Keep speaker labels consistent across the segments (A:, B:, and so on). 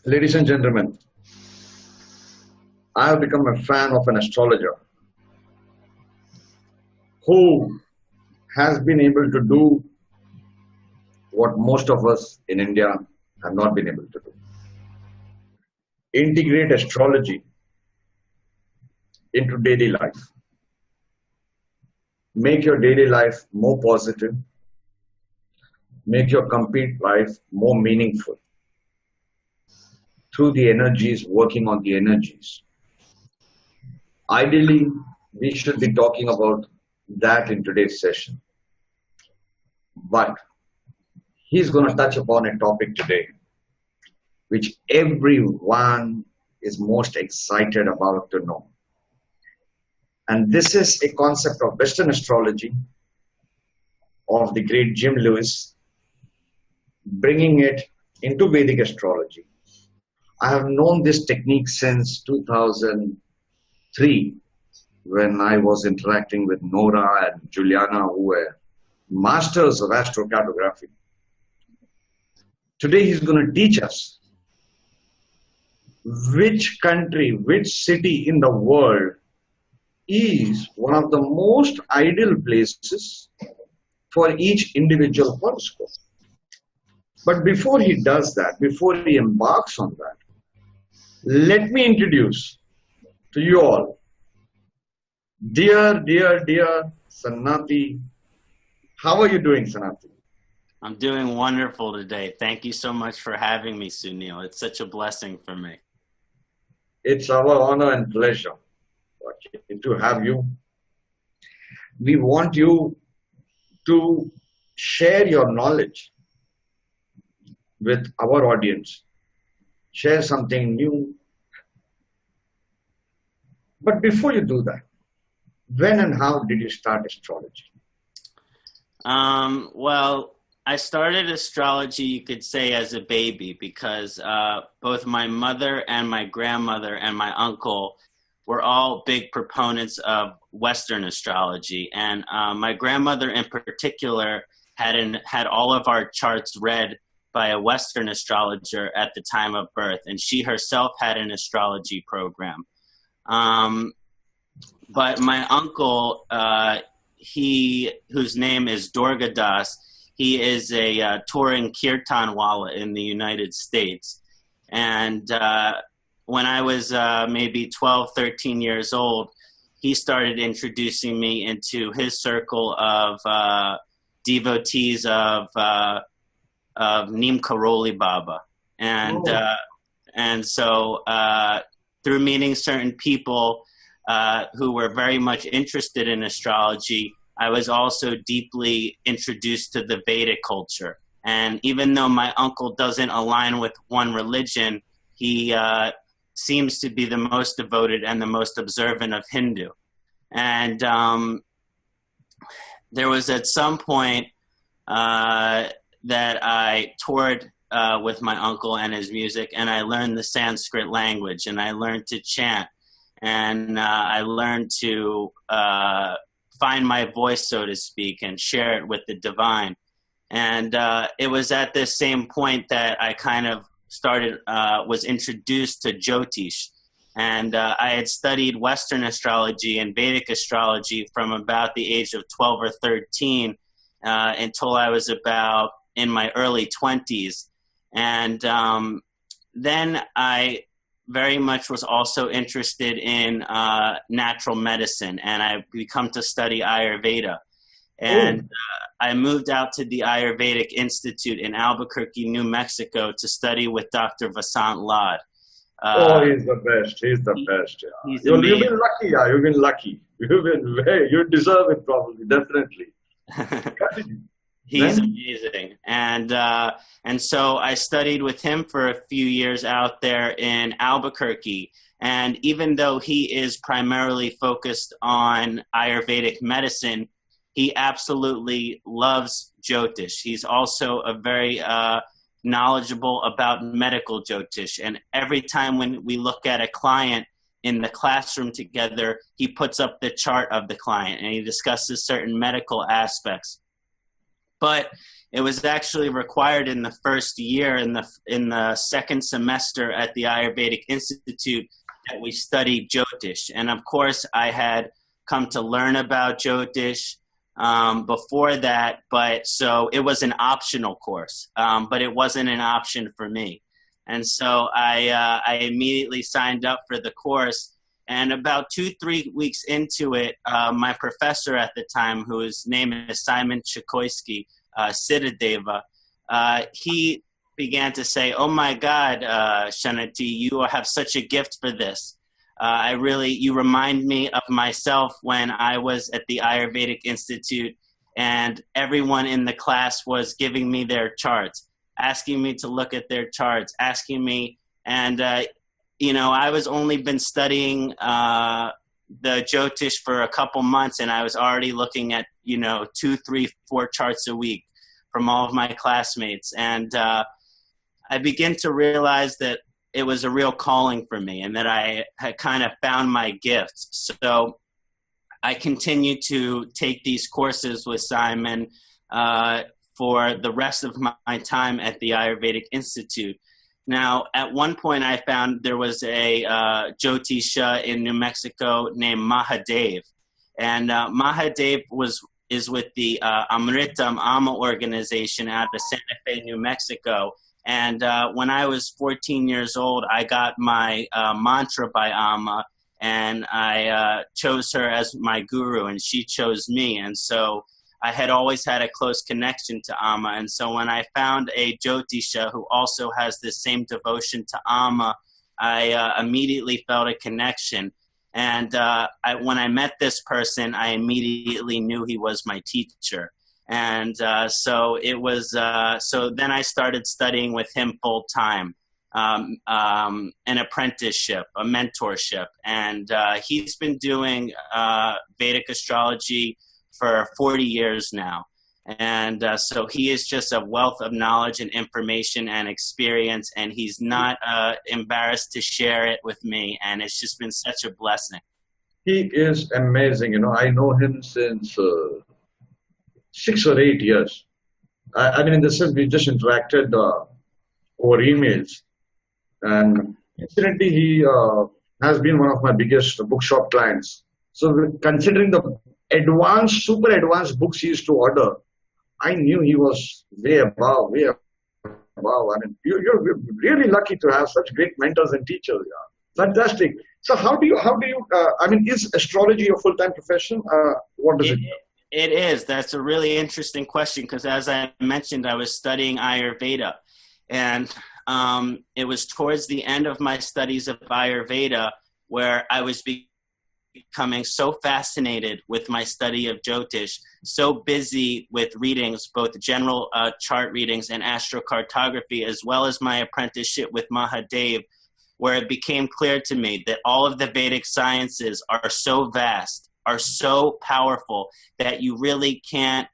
A: Ladies and gentlemen, I have become a fan of an astrologer who has been able to do what most of us in India have not been able to do. Integrate astrology into daily life. Make your daily life more positive. Make your complete life more meaningful through the energies, working on the energies. Ideally, we should be talking about that in today's session. But he's going to touch upon a topic today which everyone is most excited about to know. And this is a concept of Western astrology of the great Jim Lewis, bringing it into Vedic astrology. I have known this technique since 2003 when I was interacting with Nora and Juliana, who were masters of Astrocartography. Today he's going to teach us which country, which city in the world is one of the most ideal places for each individual horoscope. But before he does that, before he embarks on that, let me introduce to you all dear Kṣaṇāti. How are you doing, Sanati?
B: I'm doing wonderful today. Thank you so much for having me, Sunil. It's such a blessing for me.
A: It's our honor and pleasure to have you. We want you to share your knowledge with our audience. Share something new. But before you do that, when and how did you start astrology?
B: Well, I started astrology, you could say, as a baby because both my mother and my grandmother and my uncle were all big proponents of Western astrology. And my grandmother in particular had all of our charts read by a Western astrologer at the time of birth, and she herself had an astrology program. But my uncle, whose name is Durga Das, he is a touring kirtanwala in the United States. And when I was maybe 12, 13 years old, he started introducing me into his circle of devotees of Neem Karoli Baba. And so through meeting certain people who were very much interested in astrology, I was also deeply introduced to the Vedic culture. And even though my uncle doesn't align with one religion, he seems to be the most devoted and the most observant of Hindu. And there was at some point that I toured with my uncle and his music, and I learned the Sanskrit language, and I learned to chant, and I learned to find my voice, so to speak, and share it with the divine. And it was at this same point that I kind of was introduced to Jyotish. And I had studied Western astrology and Vedic astrology from about the age of 12 or 13 until I was about in my early 20s. And then I very much was also interested in natural medicine, and I become to study Ayurveda. And I moved out to the Ayurvedic Institute in Albuquerque, New Mexico to study with Dr. Vasant Lad.
A: He's the best. He's the best. Yeah. You've been lucky. Yeah, you've been lucky. You deserve it, probably, definitely.
B: He's amazing. And so I studied with him for a few years out there in Albuquerque. And even though he is primarily focused on Ayurvedic medicine, he absolutely loves Jyotish. He's also a very knowledgeable about medical Jyotish. And every time when we look at a client in the classroom together, he puts up the chart of the client and he discusses certain medical aspects. but it was actually required in the first year, in the second semester at the Ayurvedic Institute, that we studied Jyotish. And of course, I had come to learn about Jyotish before that, but so it was an optional course, but it wasn't an option for me. And so I immediately signed up for the course. And about 2-3 weeks into it, my professor at the time, whose name is Simon Chikoisky, Siddhadeva, he began to say, "Oh my God, Kṣaṇāti, you have such a gift for this. You remind me of myself when I was at the Ayurvedic Institute and everyone in the class was giving me their charts, asking me to look at their charts, asking me, and I was only been studying the Jyotish for a couple months, and I was already looking at 2, 3, 4 charts a week from all of my classmates, and I began to realize that it was a real calling for me, and that I had kind of found my gifts. So I continued to take these courses with Simon for the rest of my time at the Ayurvedic Institute. Now, at one point, I found there was a Jyotisha in New Mexico named Mahadev. And Mahadev is with the Amritam Amma organization out of Santa Fe, New Mexico. And when I was 14 years old, I got my mantra by Amma, and I chose her as my guru, and she chose me. And so I had always had a close connection to Amma. And so when I found a Jyotisha who also has the same devotion to Amma, I immediately felt a connection. And when I met this person, I immediately knew he was my teacher. And so it was. So then I started studying with him full time, an apprenticeship, a mentorship, and he's been doing Vedic astrology for 40 years now. And so he is just a wealth of knowledge and information and experience, and he's not embarrassed to share it with me. And it's just been such a blessing.
A: He is amazing. I know him since 6 or 8 years. I mean, in the sense, we just interacted over emails. And incidentally, he has been one of my biggest bookshop clients. So considering the super advanced books he used to order, I knew he was way above. I mean, you're really lucky to have such great mentors and teachers. Yeah. Fantastic. So how do you, I mean, is astrology your full-time profession? What does it do?
B: It is. That's a really interesting question, because as I mentioned, I was studying Ayurveda, and it was towards the end of my studies of Ayurveda where I was becoming so fascinated with my study of Jyotish, so busy with readings, both general chart readings and Astrocartography, as well as my apprenticeship with Mahadev, where it became clear to me that all of the Vedic sciences are so vast, are so powerful, that you really can't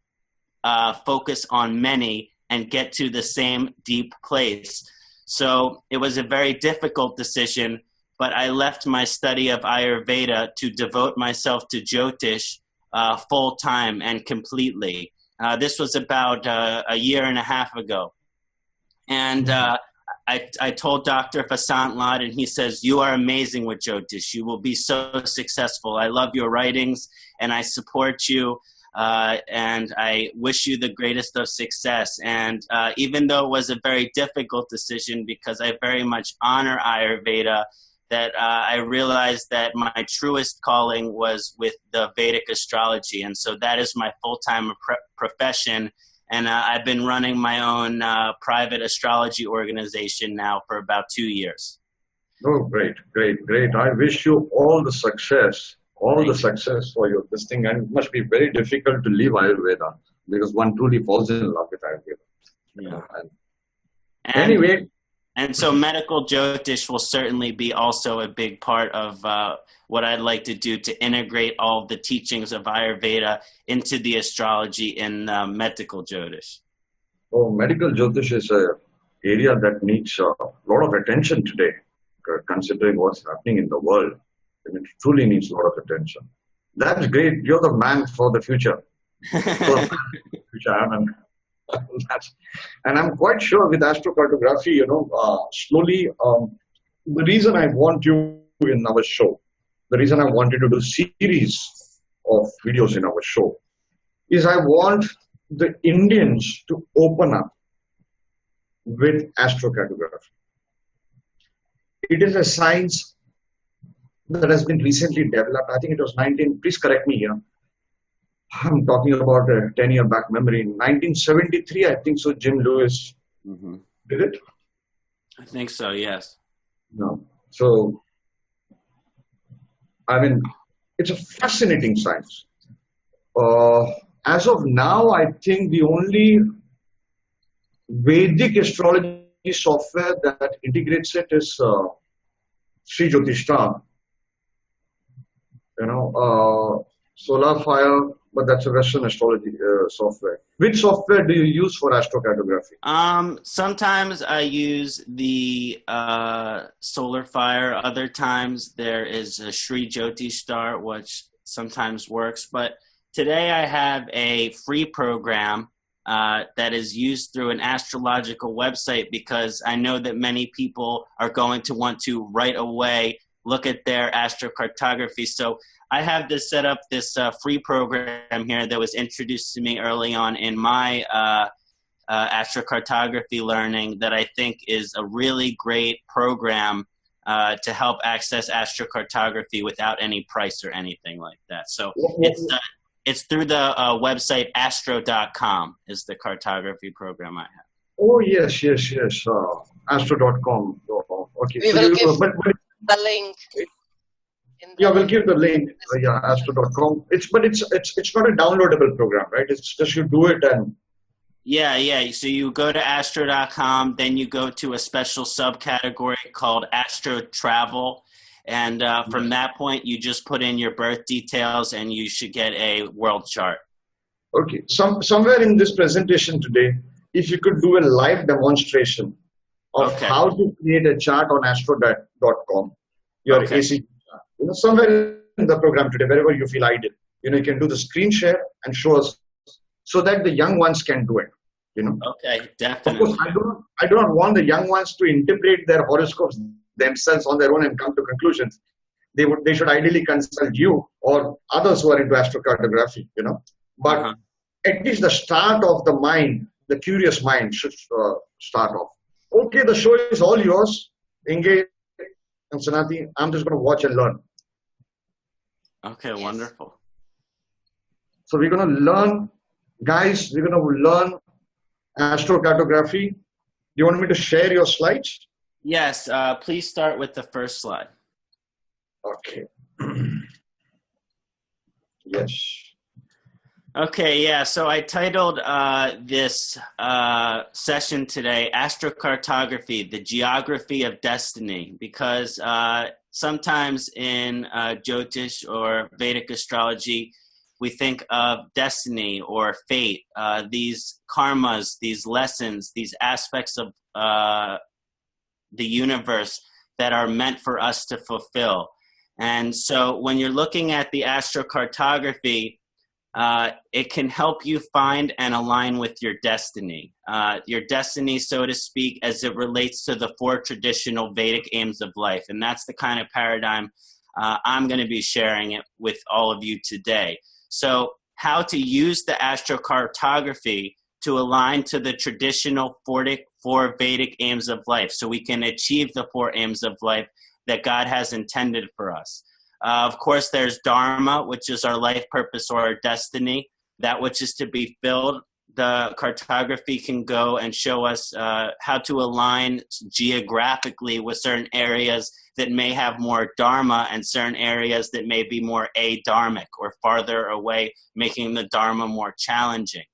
B: focus on many and get to the same deep place. So it was a very difficult decision, but I left my study of Ayurveda to devote myself to Jyotish full time and completely. This was about a year and a half ago. And I told Dr. Kṣaṇāti, and he says, "You are amazing with Jyotish. You will be so successful. I love your writings, and I support you, and I wish you the greatest of success." And even though it was a very difficult decision, because I very much honor Ayurveda, that I realized that my truest calling was with the Vedic astrology. And so that is my full-time profession. And I've been running my own private astrology organization now for about 2 years.
A: Oh, great. I wish you all the success for your this thing. And it must be very difficult to leave Ayurveda, because one truly falls in love with Ayurveda.
B: Yeah.
A: Anyway.
B: And so medical Jyotish will certainly be also a big part of what I'd like to do to integrate all the teachings of Ayurveda into the astrology in medical Jyotish.
A: Oh, medical Jyotish is an area that needs a lot of attention today, considering what's happening in the world. I mean, it truly needs a lot of attention. That's great. You're the man for the future. That's, and I'm quite sure with astrocartography, slowly, the reason I want you in our show, the reason I wanted to do series of videos in our show is I want the Indians to open up with astrocartography. It is a science that has been recently developed. I think it was please correct me here. I'm talking about a 10-year back memory. In 1973, I think so, Jim Lewis did it.
B: I think so, yes.
A: No. So, I mean, it's a fascinating science. As of now, I think the only Vedic astrology software that integrates it is Jyotish. Solar Fire, but that's a Western astrology software. Which software do you use for astrocartography?
B: Sometimes I use the Solar Fire. Other times there is a Jyotish, which sometimes works. But today I have a free program that is used through an astrological website because I know that many people are going to want to right away look at their astrocartography. So I have this set up, this free program here that was introduced to me early on in my astrocartography learning that I think is a really great program to help access astrocartography without any price or anything like that. So it's through the website astro.com is the cartography program I have.
A: Oh, yes. Astro.com. Okay.
C: We will give the link.
A: Yeah, we'll give the link. Astro.com. It's not a downloadable program, right? It's just you do it and.
B: Yeah. So you go to astro.com, then you go to a special subcategory called Astro Travel. And from that point, you just put in your birth details and you should get a world chart.
A: Okay. Somewhere in this presentation today, if you could do a live demonstration of how to create a chart on astro.com, your AC chart. Somewhere in the program today, wherever you feel ideal, you can do the screen share and show us so that the young ones can do it.
B: Okay, definitely.
A: Of course, I do not want the young ones to interpret their horoscopes themselves on their own and come to conclusions. They should ideally consult you or others who are into astrocartography, But at least the start of the mind, the curious mind should start off. Okay, the show is all yours. Engage and Kṣaṇāti. I'm just going to watch and learn.
B: Okay, wonderful.
A: So we're going to learn, guys, we're going to learn astrocartography. Do you want me to share your slides?
B: Yes, please start with the first slide.
A: Okay. Yes.
B: Okay, yeah, so I titled this session today, Astrocartography, the Geography of Destiny, because sometimes in Jyotish or Vedic astrology, we think of destiny or fate, these karmas, these lessons, these aspects of the universe that are meant for us to fulfill. And so when you're looking at the astrocartography, it can help you find and align with your destiny, so to speak, as it relates to the 4 traditional Vedic aims of life. And that's the kind of paradigm I'm going to be sharing it with all of you today. So how to use the astrocartography to align to the traditional 4 Vedic aims of life so we can achieve the 4 aims of life that God has intended for us. Of course, there's Dharma, which is our life purpose or our destiny, that which is to be filled. The cartography can go and show us how to align geographically with certain areas that may have more Dharma and certain areas that may be more adharmic or farther away, making the Dharma more challenging.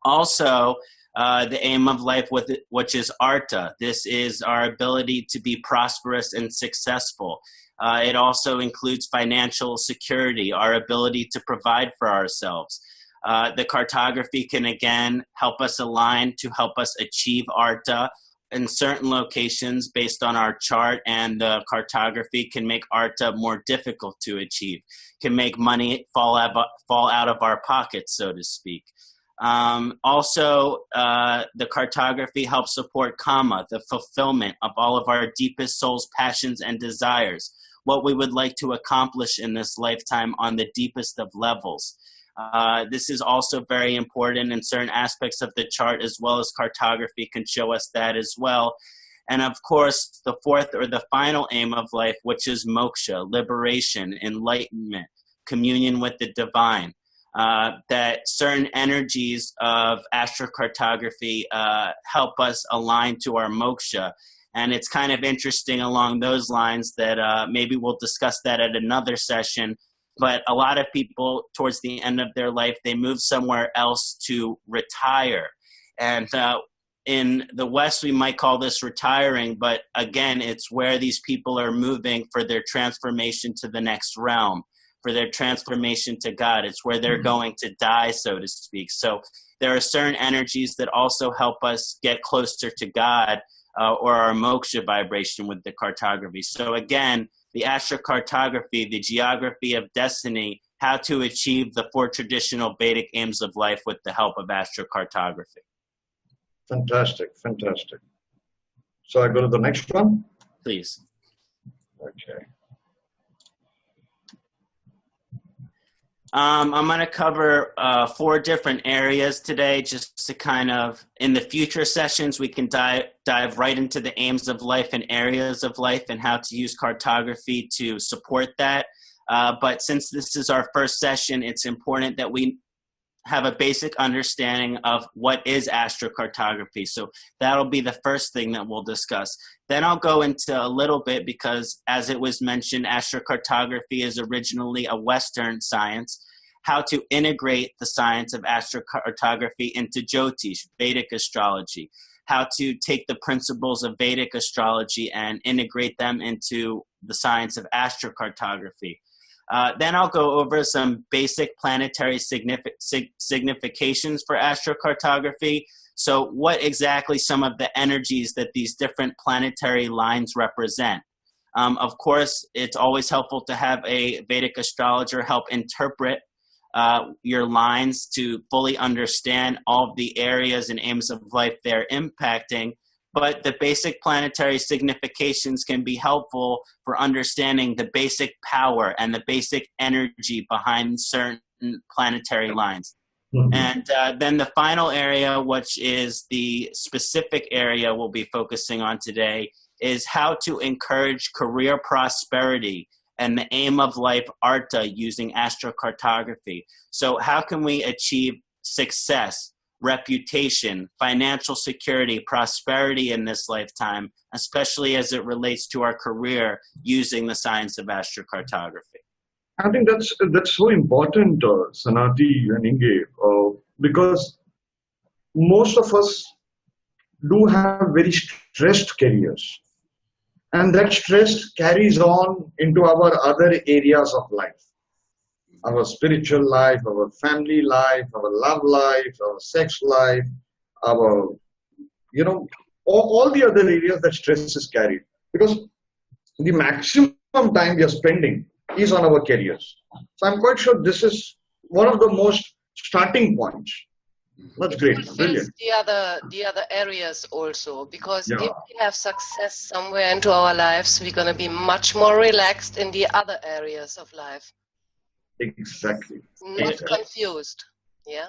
B: Also, the aim of life, which is Artha. This is our ability to be prosperous and successful. It also includes financial security, our ability to provide for ourselves. The cartography can, again, help us align to help us achieve Artha in certain locations based on our chart, and the cartography can make Artha more difficult to achieve, can make money fall out of our pockets, so to speak. Also, the cartography helps support Kama, the fulfillment of all of our deepest soul's passions and desires, what we would like to accomplish in this lifetime on the deepest of levels. This is also very important in certain aspects of the chart, as well as cartography can show us that as well. And of course, the fourth or the final aim of life, which is moksha, liberation, enlightenment, communion with the divine. That certain energies of astrocartography help us align to our moksha. And it's kind of interesting along those lines that maybe we'll discuss that at another session. But a lot of people towards the end of their life, they move somewhere else to retire. And in the West, we might call this retiring. But again, it's where these people are moving for their transformation to the next realm, for their transformation to God. It's where they're going to die, so to speak. So there are certain energies that also help us get closer to God or our moksha vibration with the cartography. So again, the astrocartography, the geography of destiny, how to achieve the 4 traditional Vedic aims of life with the help of astrocartography.
A: Fantastic, fantastic. So I go to the next one?
B: Please.
A: Okay.
B: I'm going to cover 4 different areas today, just to kind of, in the future sessions, we can dive right into the aims of life and areas of life and how to use cartography to support that. But since this is our first session, it's important that we have a basic understanding of what is astrocartography. So that'll be the first thing that we'll discuss. Then I'll go into a little bit because, as it was mentioned, astrocartography is originally a Western science. How to integrate the science of astrocartography into Jyotish, Vedic astrology. How to take the principles of Vedic astrology and integrate them into the science of astrocartography. Then I'll go over some basic planetary significations for astrocartography. So what exactly some of the energies that these different planetary lines represent. Of course, it's always helpful to have a Vedic astrologer help interpret your lines to fully understand all of the areas and aims of life they're impacting. But the basic planetary significations can be helpful for understanding the basic power and the basic energy behind certain planetary lines. Mm-hmm. And then the final area, which is the specific area we'll be focusing on today, is how to encourage career prosperity and the aim of life, Artha, using astrocartography. So how can we achieve success, reputation, financial security, prosperity in this lifetime, especially as it relates to our career using the science of astrocartography?
A: I think that's so important, Kṣaṇāti and Inge, because most of us do have very stressed careers. And that stress carries on into our other areas of life. Our spiritual life, our family life, our love life, our sex life, our, all the other areas that stress is carried. Because the maximum time we are spending is on our careers. So I'm quite sure this is one of the most starting points. That's great. Brilliant.
C: The other areas also, because if we have success somewhere into our lives, we're going to be much more relaxed in the other areas of life.
A: Exactly.
C: Not confused. Yeah.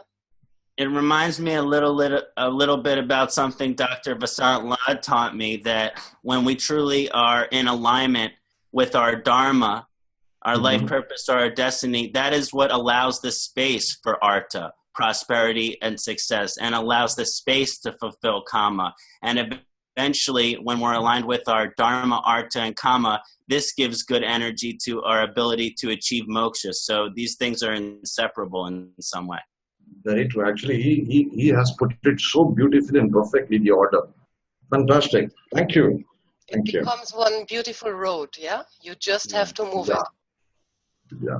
B: It reminds me a little bit about something Dr. Vasant Lad taught me, that when we truly are in alignment with our dharma, our life purpose, or our destiny, that is what allows the space for Artha, prosperity and success, and allows the space to fulfill Kama. And eventually, when we're aligned with our dharma, Artha, and Kama, this gives good energy to our ability to achieve moksha. So these things are inseparable in some way.
A: Very true. Actually, he has put it so beautifully and perfectly, the order. Fantastic. Thank you.
C: It becomes one beautiful road, yeah? You just have to move it.
A: Yeah.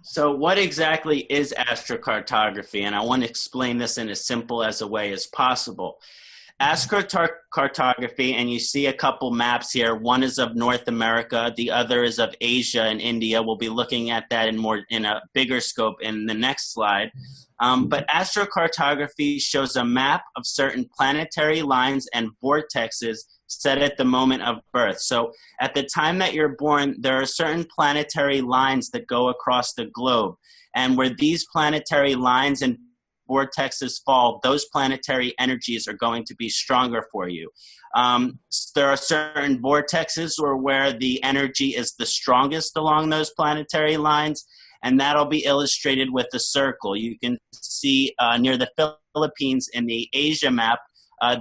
B: So what exactly is astrocartography? And I want to explain this in as simple as a way as possible. Astrocartography, and you see a couple maps here. One is of North America, the other is of Asia and India. We'll be looking at that in a bigger scope in the next slide. But astrocartography shows a map of certain planetary lines and vortexes set at the moment of birth. So at the time that you're born, there are certain planetary lines that go across the globe. And where these planetary lines and vortexes fall, those planetary energies are going to be stronger for you. There are certain vortexes where the energy is the strongest along those planetary lines, and that'll be illustrated with a circle. You can see near the Philippines in the Asia map,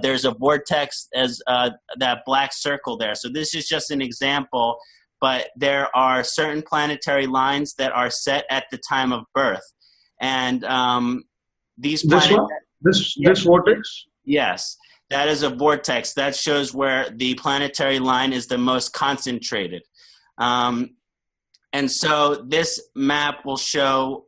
B: there's a vortex as that black circle there. So this is just an example, but there are certain planetary lines that are set at the time of birth. And this
A: vortex?
B: Yes, that is a vortex. That shows where the planetary line is the most concentrated. And so this map will show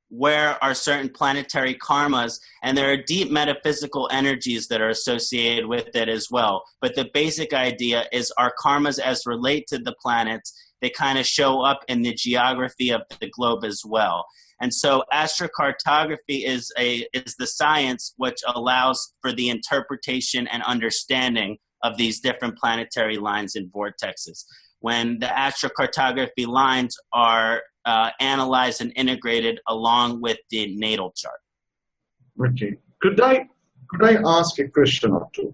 B: where are certain planetary karmas, and there are deep metaphysical energies that are associated with it as well. But the basic idea is our karmas as relate to the planets, they kind of show up in the geography of the globe as well. And so astrocartography is the science which allows for the interpretation and understanding of these different planetary lines and vortexes. When the astrocartography lines are analyzed and integrated along with the natal chart.
A: Okay. Could I ask a question or two?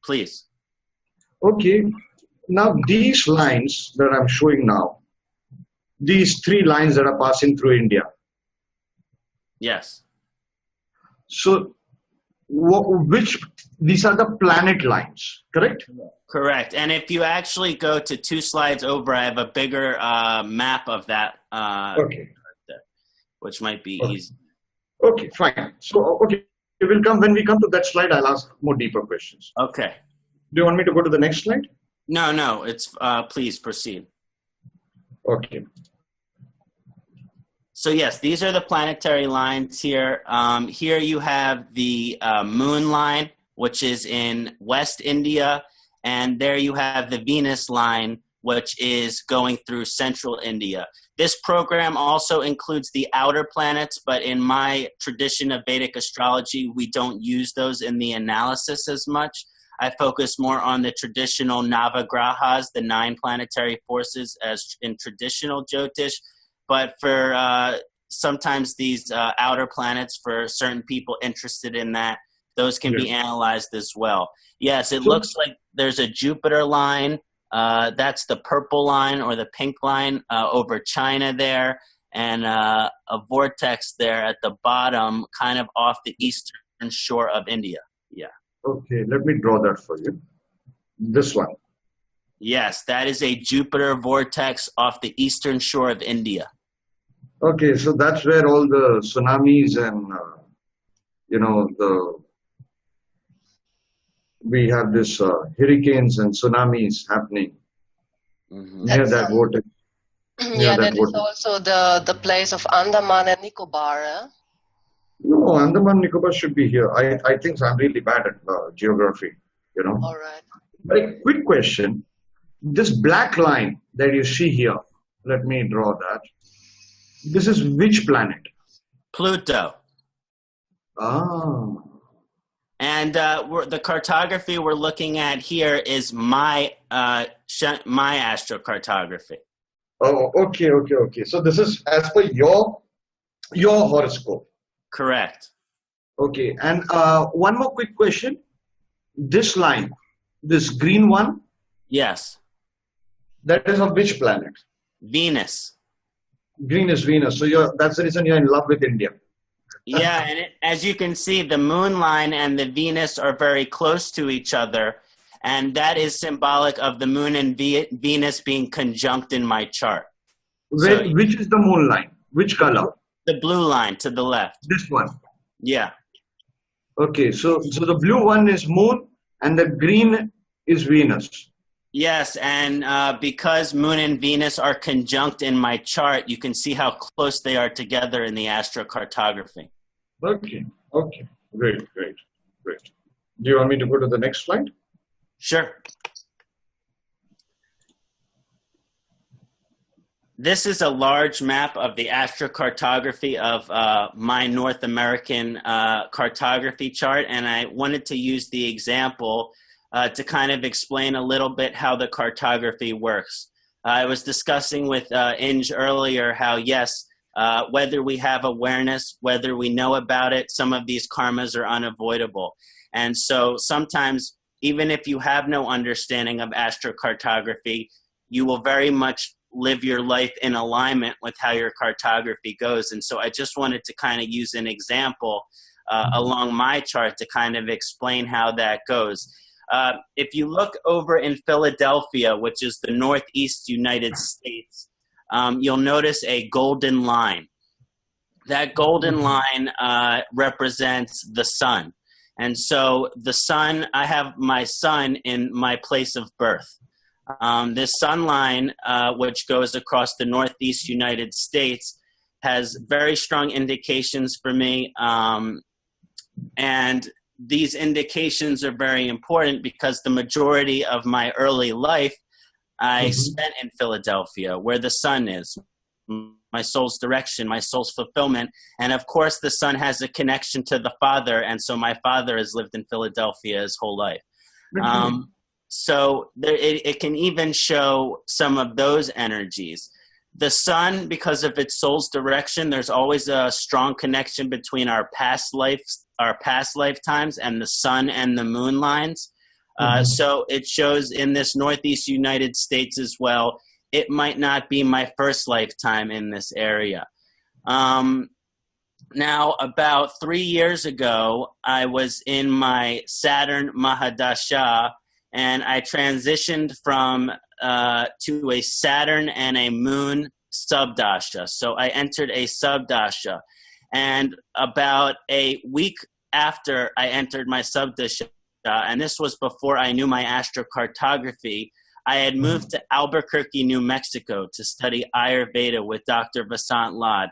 B: Please.
A: Okay. Now these lines that I'm showing now, these three lines that are passing through India.
B: Yes.
A: So, these are the planet lines, correct?
B: Correct. And if you actually go to 2 slides over, I have a bigger map of that,
A: okay,
B: which might be easy.
A: Okay, fine. So, okay, when we come to that slide, I'll ask more deeper questions.
B: Okay.
A: Do you want me to go to the next slide?
B: No, it's please proceed.
A: Okay.
B: So yes, these are the planetary lines here. Here you have the moon line, which is in West India, and there you have the Venus line, which is going through central India. This program also includes the outer planets, but in my tradition of Vedic astrology, we don't use those in the analysis as much. I focus more on the traditional Navagrahas, the 9 planetary forces, as in traditional Jyotish. But for sometimes these outer planets, for certain people interested in that, those can be analyzed as well. Yes, it looks like there's a Jupiter line. That's the purple line or the pink line over China there, and a vortex there at the bottom, kind of off the eastern shore of India. Yeah.
A: Okay, let me draw that for you. This one.
B: Yes, that is a Jupiter vortex off the eastern shore of India.
A: Okay, so that's where all the tsunamis and, we have this hurricanes and tsunamis happening near that vortex.
C: Yeah, that is also the place of Andaman and Nicobar.
A: No, Andaman Nicobar should be here. I think I'm really bad at geography,
C: All right.
A: But a quick question. This black line that you see here, let me draw that. This is which planet?
B: Pluto.
A: Ah.
B: And the cartography we're looking at here is my astrocartography.
A: Oh, okay. So this is as per your horoscope.
B: Correct.
A: Okay, and one more quick question. This line, this green one?
B: Yes.
A: That is of which planet?
B: Venus.
A: Green is Venus. So that's the reason you're in love with India.
B: Yeah, and as you can see, the moon line and the Venus are very close to each other. And that is symbolic of the moon and Venus being conjunct in my chart.
A: Which is the moon line? Which color?
B: The blue line to the left.
A: This one?
B: Yeah.
A: Okay, so the blue one is moon and the green is Venus.
B: Yes, and because Moon and Venus are conjunct in my chart, you can see how close they are together in the astrocartography.
A: Okay, great. Do you want me to go to the next slide?
B: Sure. This is a large map of the astrocartography of my North American cartography chart, and I wanted to use the example to kind of explain a little bit how the cartography works. I was discussing with Inge earlier how, yes, whether we have awareness, whether we know about it, some of these karmas are unavoidable. And so sometimes, even if you have no understanding of astrocartography, you will very much live your life in alignment with how your cartography goes. And so I just wanted to kind of use an example along my chart to kind of explain how that goes. If you look over in Philadelphia, which is the Northeast United States, you'll notice a golden line. That golden line represents the sun. And so the sun, I have my sun in my place of birth. This sun line, which goes across the Northeast United States, has very strong indications for me. And these indications are very important because the majority of my early life I spent in Philadelphia, where the sun is, my soul's direction, my soul's fulfillment. And of course, the sun has a connection to the father. And so my father has lived in Philadelphia his whole life. So it can even show some of those energies. The sun, because of its soul's direction, there's always a strong connection between our past lifetimes and the sun and the moon lines. So it shows in this Northeast United States as well, it might not be my first lifetime in this area. Now, about 3 years ago, I was in my Saturn Mahadasha, and I transitioned from to a Saturn and a Moon subdasha. So I entered a subdasha. And about a week after I entered my subdasha, and this was before I knew my astrocartography, I had moved to Albuquerque, New Mexico to study Ayurveda with Dr. Vasant Lad.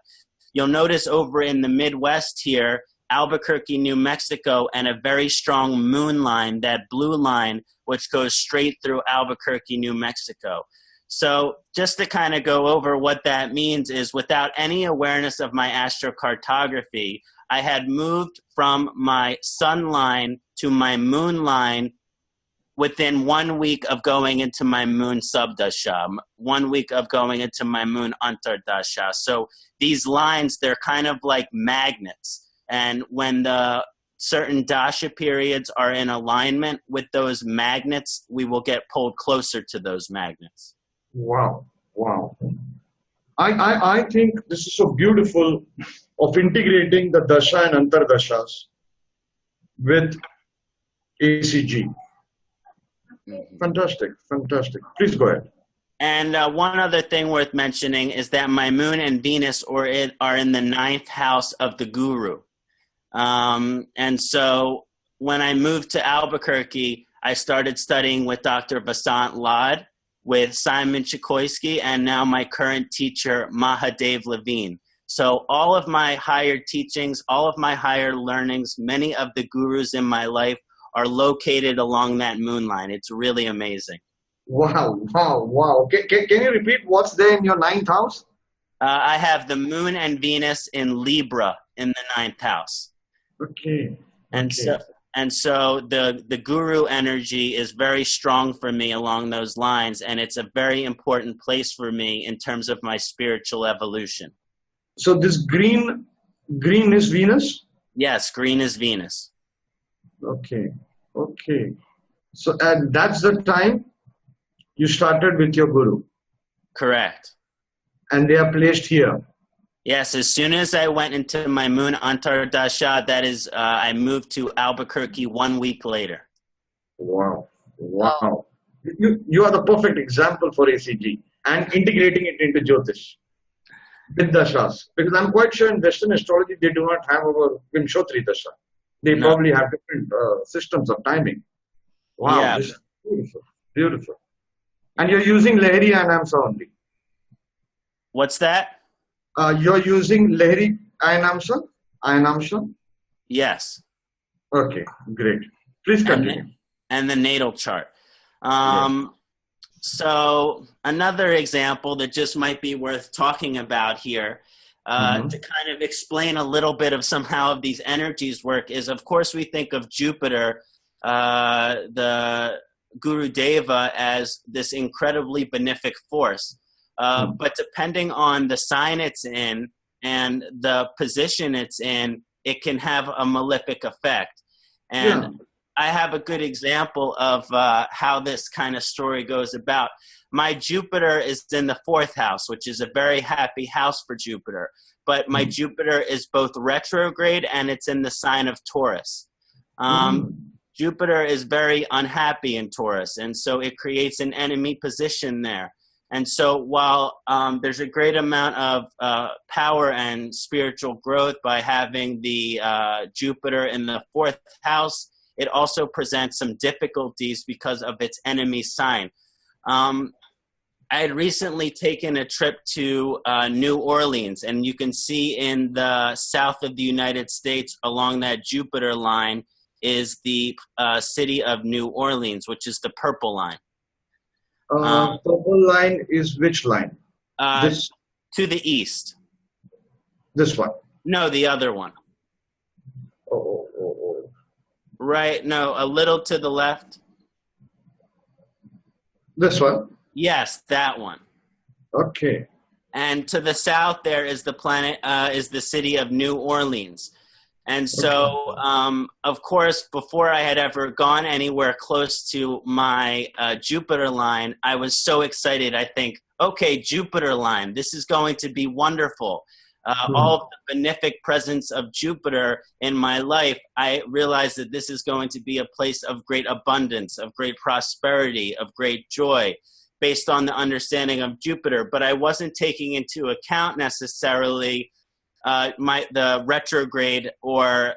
B: You'll notice over in the Midwest here, Albuquerque, New Mexico, and a very strong moon line, that blue line, which goes straight through Albuquerque, New Mexico. So just to kind of go over what that means is, without any awareness of my astrocartography, I had moved from my sun line to my moon line within 1 week of going into my moon subdasha, 1 week of going into my moon antardasha. So these lines, they're kind of like magnets. And when the certain dasha periods are in alignment with those magnets, we will get pulled closer to those magnets.
A: Wow, wow. I think this is so beautiful of integrating the dasha and antardashas with ACG. Fantastic, fantastic. Please go ahead.
B: And one other thing worth mentioning is that my moon and Venus are in the 9th house of the guru. And so when I moved to Albuquerque, I started studying with Dr. Vasant Lad, with Simon Chikoisky, and now my current teacher, Mahadev Levine. So all of my higher teachings, all of my higher learnings, many of the gurus in my life are located along that moon line. It's really amazing.
A: Wow, wow, wow. Can you repeat what's there in your 9th house?
B: I have the moon and Venus in Libra in the 9th house.
A: Okay.
B: And so the guru energy is very strong for me along those lines, and it's a very important place for me in terms of my spiritual evolution.
A: So this green is Venus?
B: Yes, green is Venus.
A: Okay, okay. So and that's the time you started with your guru?
B: Correct.
A: And they are placed here?
B: Yes, as soon as I went into my moon antardasha, that is, I moved to Albuquerque 1 week later.
A: Wow, wow. You are the perfect example for ACG and integrating it into Jyotish with dashas. Because I'm quite sure in Western astrology, they do not have our Vimshotri dasha. They probably have different systems of timing. Wow, yeah. This is beautiful, beautiful. And you're using Lahiri Ainamsa only.
B: What's that?
A: You're using Lahiri Ainamsa?
B: Yes.
A: Okay, great. Please continue.
B: And the natal chart.
A: Yes.
B: So another example that just might be worth talking about here, to kind of explain a little bit of somehow of these energies work is, of course, we think of Jupiter, the Guru Deva, as this incredibly benefic force. But depending on the sign it's in and the position it's in, it can have a malefic effect. And I have a good example of how this kind of story goes about. My Jupiter is in the 4th house, which is a very happy house for Jupiter. But my Jupiter is both retrograde and it's in the sign of Taurus. Jupiter is very unhappy in Taurus, and so it creates an enemy position there. And so while there's a great amount of power and spiritual growth by having the Jupiter in the 4th house, it also presents some difficulties because of its enemy sign. I had recently taken a trip to New Orleans, and you can see in the south of the United States along that Jupiter line is the city of New Orleans, which is the purple line.
A: Purple line is which line? This?
B: To the east.
A: This one?
B: No, the other one. Right, no, a little to the left.
A: This one?
B: Yes, that one.
A: Okay.
B: And to the south there is the planet, is the city of New Orleans. And so, of course, before I had ever gone anywhere close to my Jupiter line, I was so excited. I think, okay, Jupiter line, this is going to be wonderful. All of the benefic presence of Jupiter in my life, I realized that this is going to be a place of great abundance, of great prosperity, of great joy, based on the understanding of Jupiter. But I wasn't taking into account necessarily the retrograde or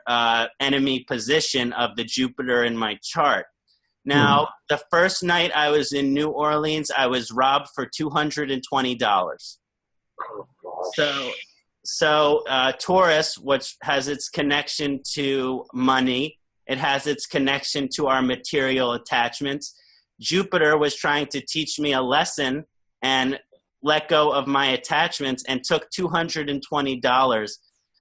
B: enemy position of the Jupiter in my chart. Now, the first night I was in New Orleans, I was robbed for $220. So Taurus, which has its connection to money, it has its connection to our material attachments. Jupiter was trying to teach me a lesson and let go of my attachments and took $220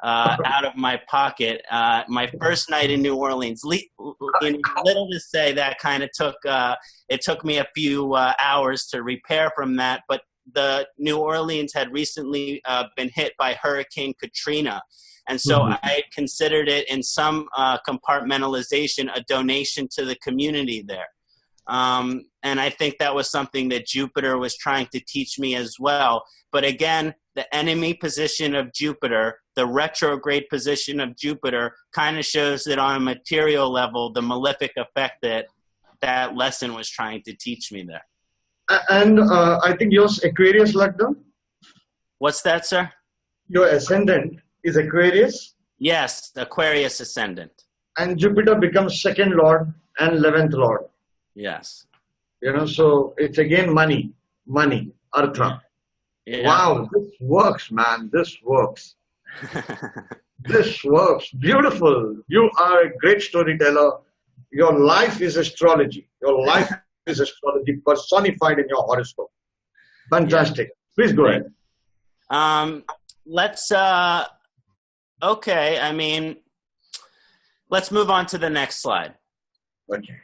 B: out of my pocket. My first night in New Orleans, little to say that kind of took me a few hours to repair from that, but the New Orleans had recently been hit by Hurricane Katrina. And so I considered it in some compartmentalization a donation to the community there. And I think that was something that Jupiter was trying to teach me as well. But again, the enemy position of Jupiter, the retrograde position of Jupiter, kind of shows that on a material level, the malefic effect that that lesson was trying to teach me there.
A: And I think yours Aquarius Lagna?
B: What's that, sir?
A: Your ascendant is Aquarius?
B: Yes, Aquarius ascendant. And
A: Jupiter becomes 2nd Lord and 11th Lord.
B: Yes.
A: You know, so it's again money, Artha.
B: Yeah.
A: Wow, this works, man. This works. This works. Beautiful. You are a great storyteller. Your life is astrology. Your life is astrology personified in your horoscope. Fantastic. Please go ahead.
B: Okay, I mean, let's move on to the next slide.
A: Okay.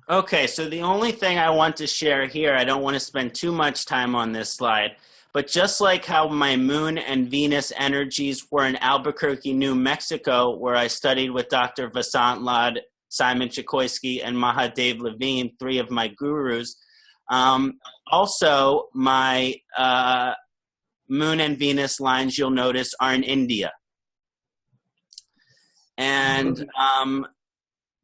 B: Okay, so the only thing I want to share here, I don't want to spend too much time on this slide, but just like how my moon and Venus energies were in Albuquerque, New Mexico, where I studied with Dr. Vasant Lad, Simon Chikoisky, and Mahadev Levine, 3 of my gurus. Also, my moon and Venus lines, you'll notice, are in India. And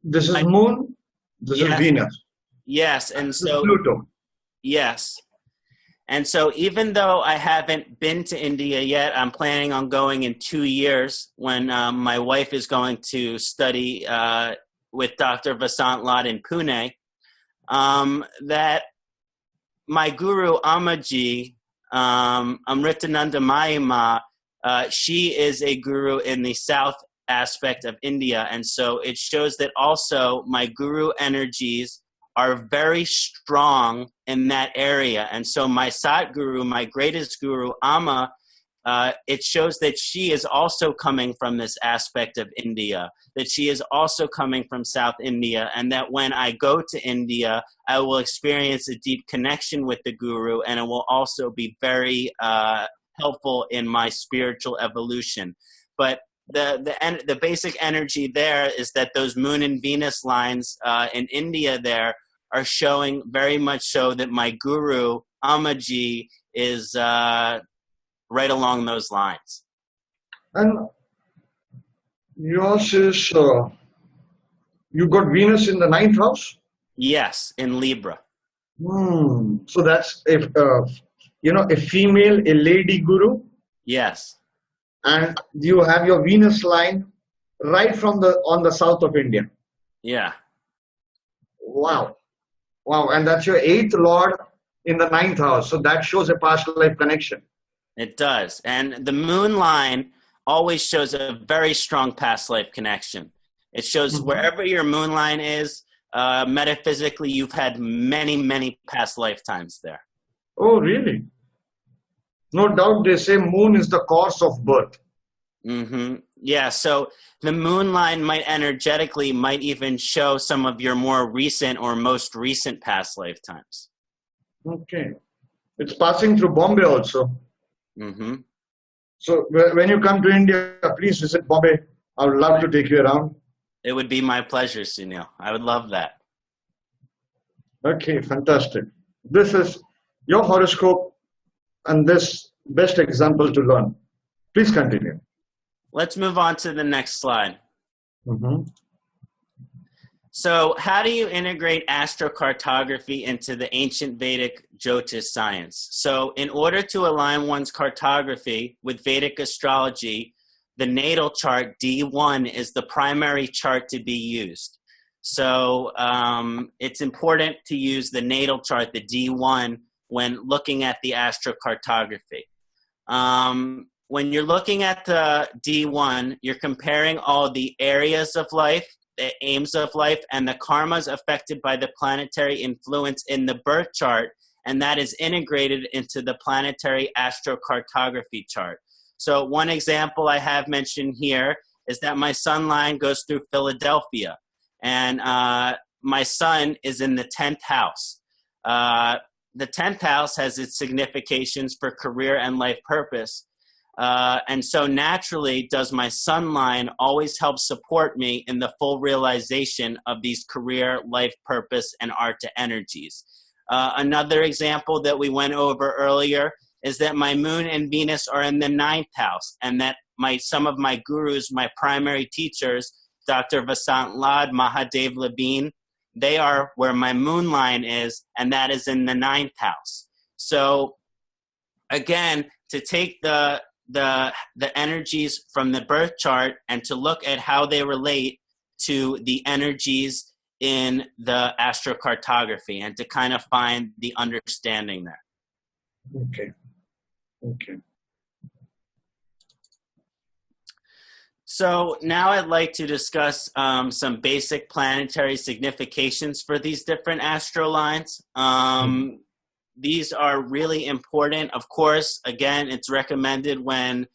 A: this is moon, this is Venus.
B: Yes, and so
A: Pluto.
B: Yes. And so even though I haven't been to India yet, I'm planning on going in 2 years when my wife is going to study with Dr. Vasant Lad in Pune, that my guru Amaji, Amritananda Mayima, she is a guru in the south aspect of India, and so it shows that also my guru energies are very strong in that area. And so my Satguru, my greatest guru, Amma, it shows that she is also coming from this aspect of India, that she is also coming from South India, and that when I go to India, I will experience a deep connection with the guru, and it will also be very helpful in my spiritual evolution. But the basic energy there is that those Moon and Venus lines in India there are showing very much so that my guru, Amaji, is right along those lines.
A: And yours is, you got Venus in the 9th house?
B: Yes, in Libra.
A: So that's, if a female, a lady guru?
B: Yes.
A: And you have your Venus line right from on the south of India.
B: Yeah.
A: Wow. And that's your 8th lord in the 9th house. So that shows a past life connection.
B: It does. And the moon line always shows a very strong past life connection. It shows wherever your moon line is, metaphysically, you've had many, many past lifetimes there.
A: Oh, really? No doubt they say moon is the cause of birth.
B: Yeah, so the moon line might even show some of your more recent or most recent past lifetimes.
A: Okay. It's passing through Bombay also. So when you come to India, please visit Bombay. I would love to take you around.
B: It would be my pleasure, Sunil. I would love that.
A: Okay, fantastic. This is your horoscope and this best example to learn. Please continue.
B: Let's move on to the next slide. So how do you integrate astrocartography into the ancient Vedic Jyotish science? So in order to align one's cartography with Vedic astrology, the natal chart D1 is the primary chart to be used. So it's important to use the natal chart, the D1, when looking at the astrocartography. When you're looking at the D1, you're comparing all the areas of life, the aims of life, and the karmas affected by the planetary influence in the birth chart, and that is integrated into the planetary astrocartography chart. So one example I have mentioned here is that my sun line goes through Philadelphia, and my sun is in the 10th house. The 10th house has its significations for career and life purpose. And so naturally, does my sun line always help support me in the full realization of these career, life purpose, and Artha energies. Another example that we went over earlier is that my moon and Venus are in the 9th house, and that some of my gurus, my primary teachers, Dr. Vasant Lad, Mahadev Labine, they are where my moon line is, and that is in the 9th house. So again, to take the energies from the birth chart and to look at how they relate to the energies in the astrocartography and to kind of find the understanding there.
A: Okay.
B: So now I'd like to discuss some basic planetary significations for these different astro lines. These are really important. Of course, again, it's recommended when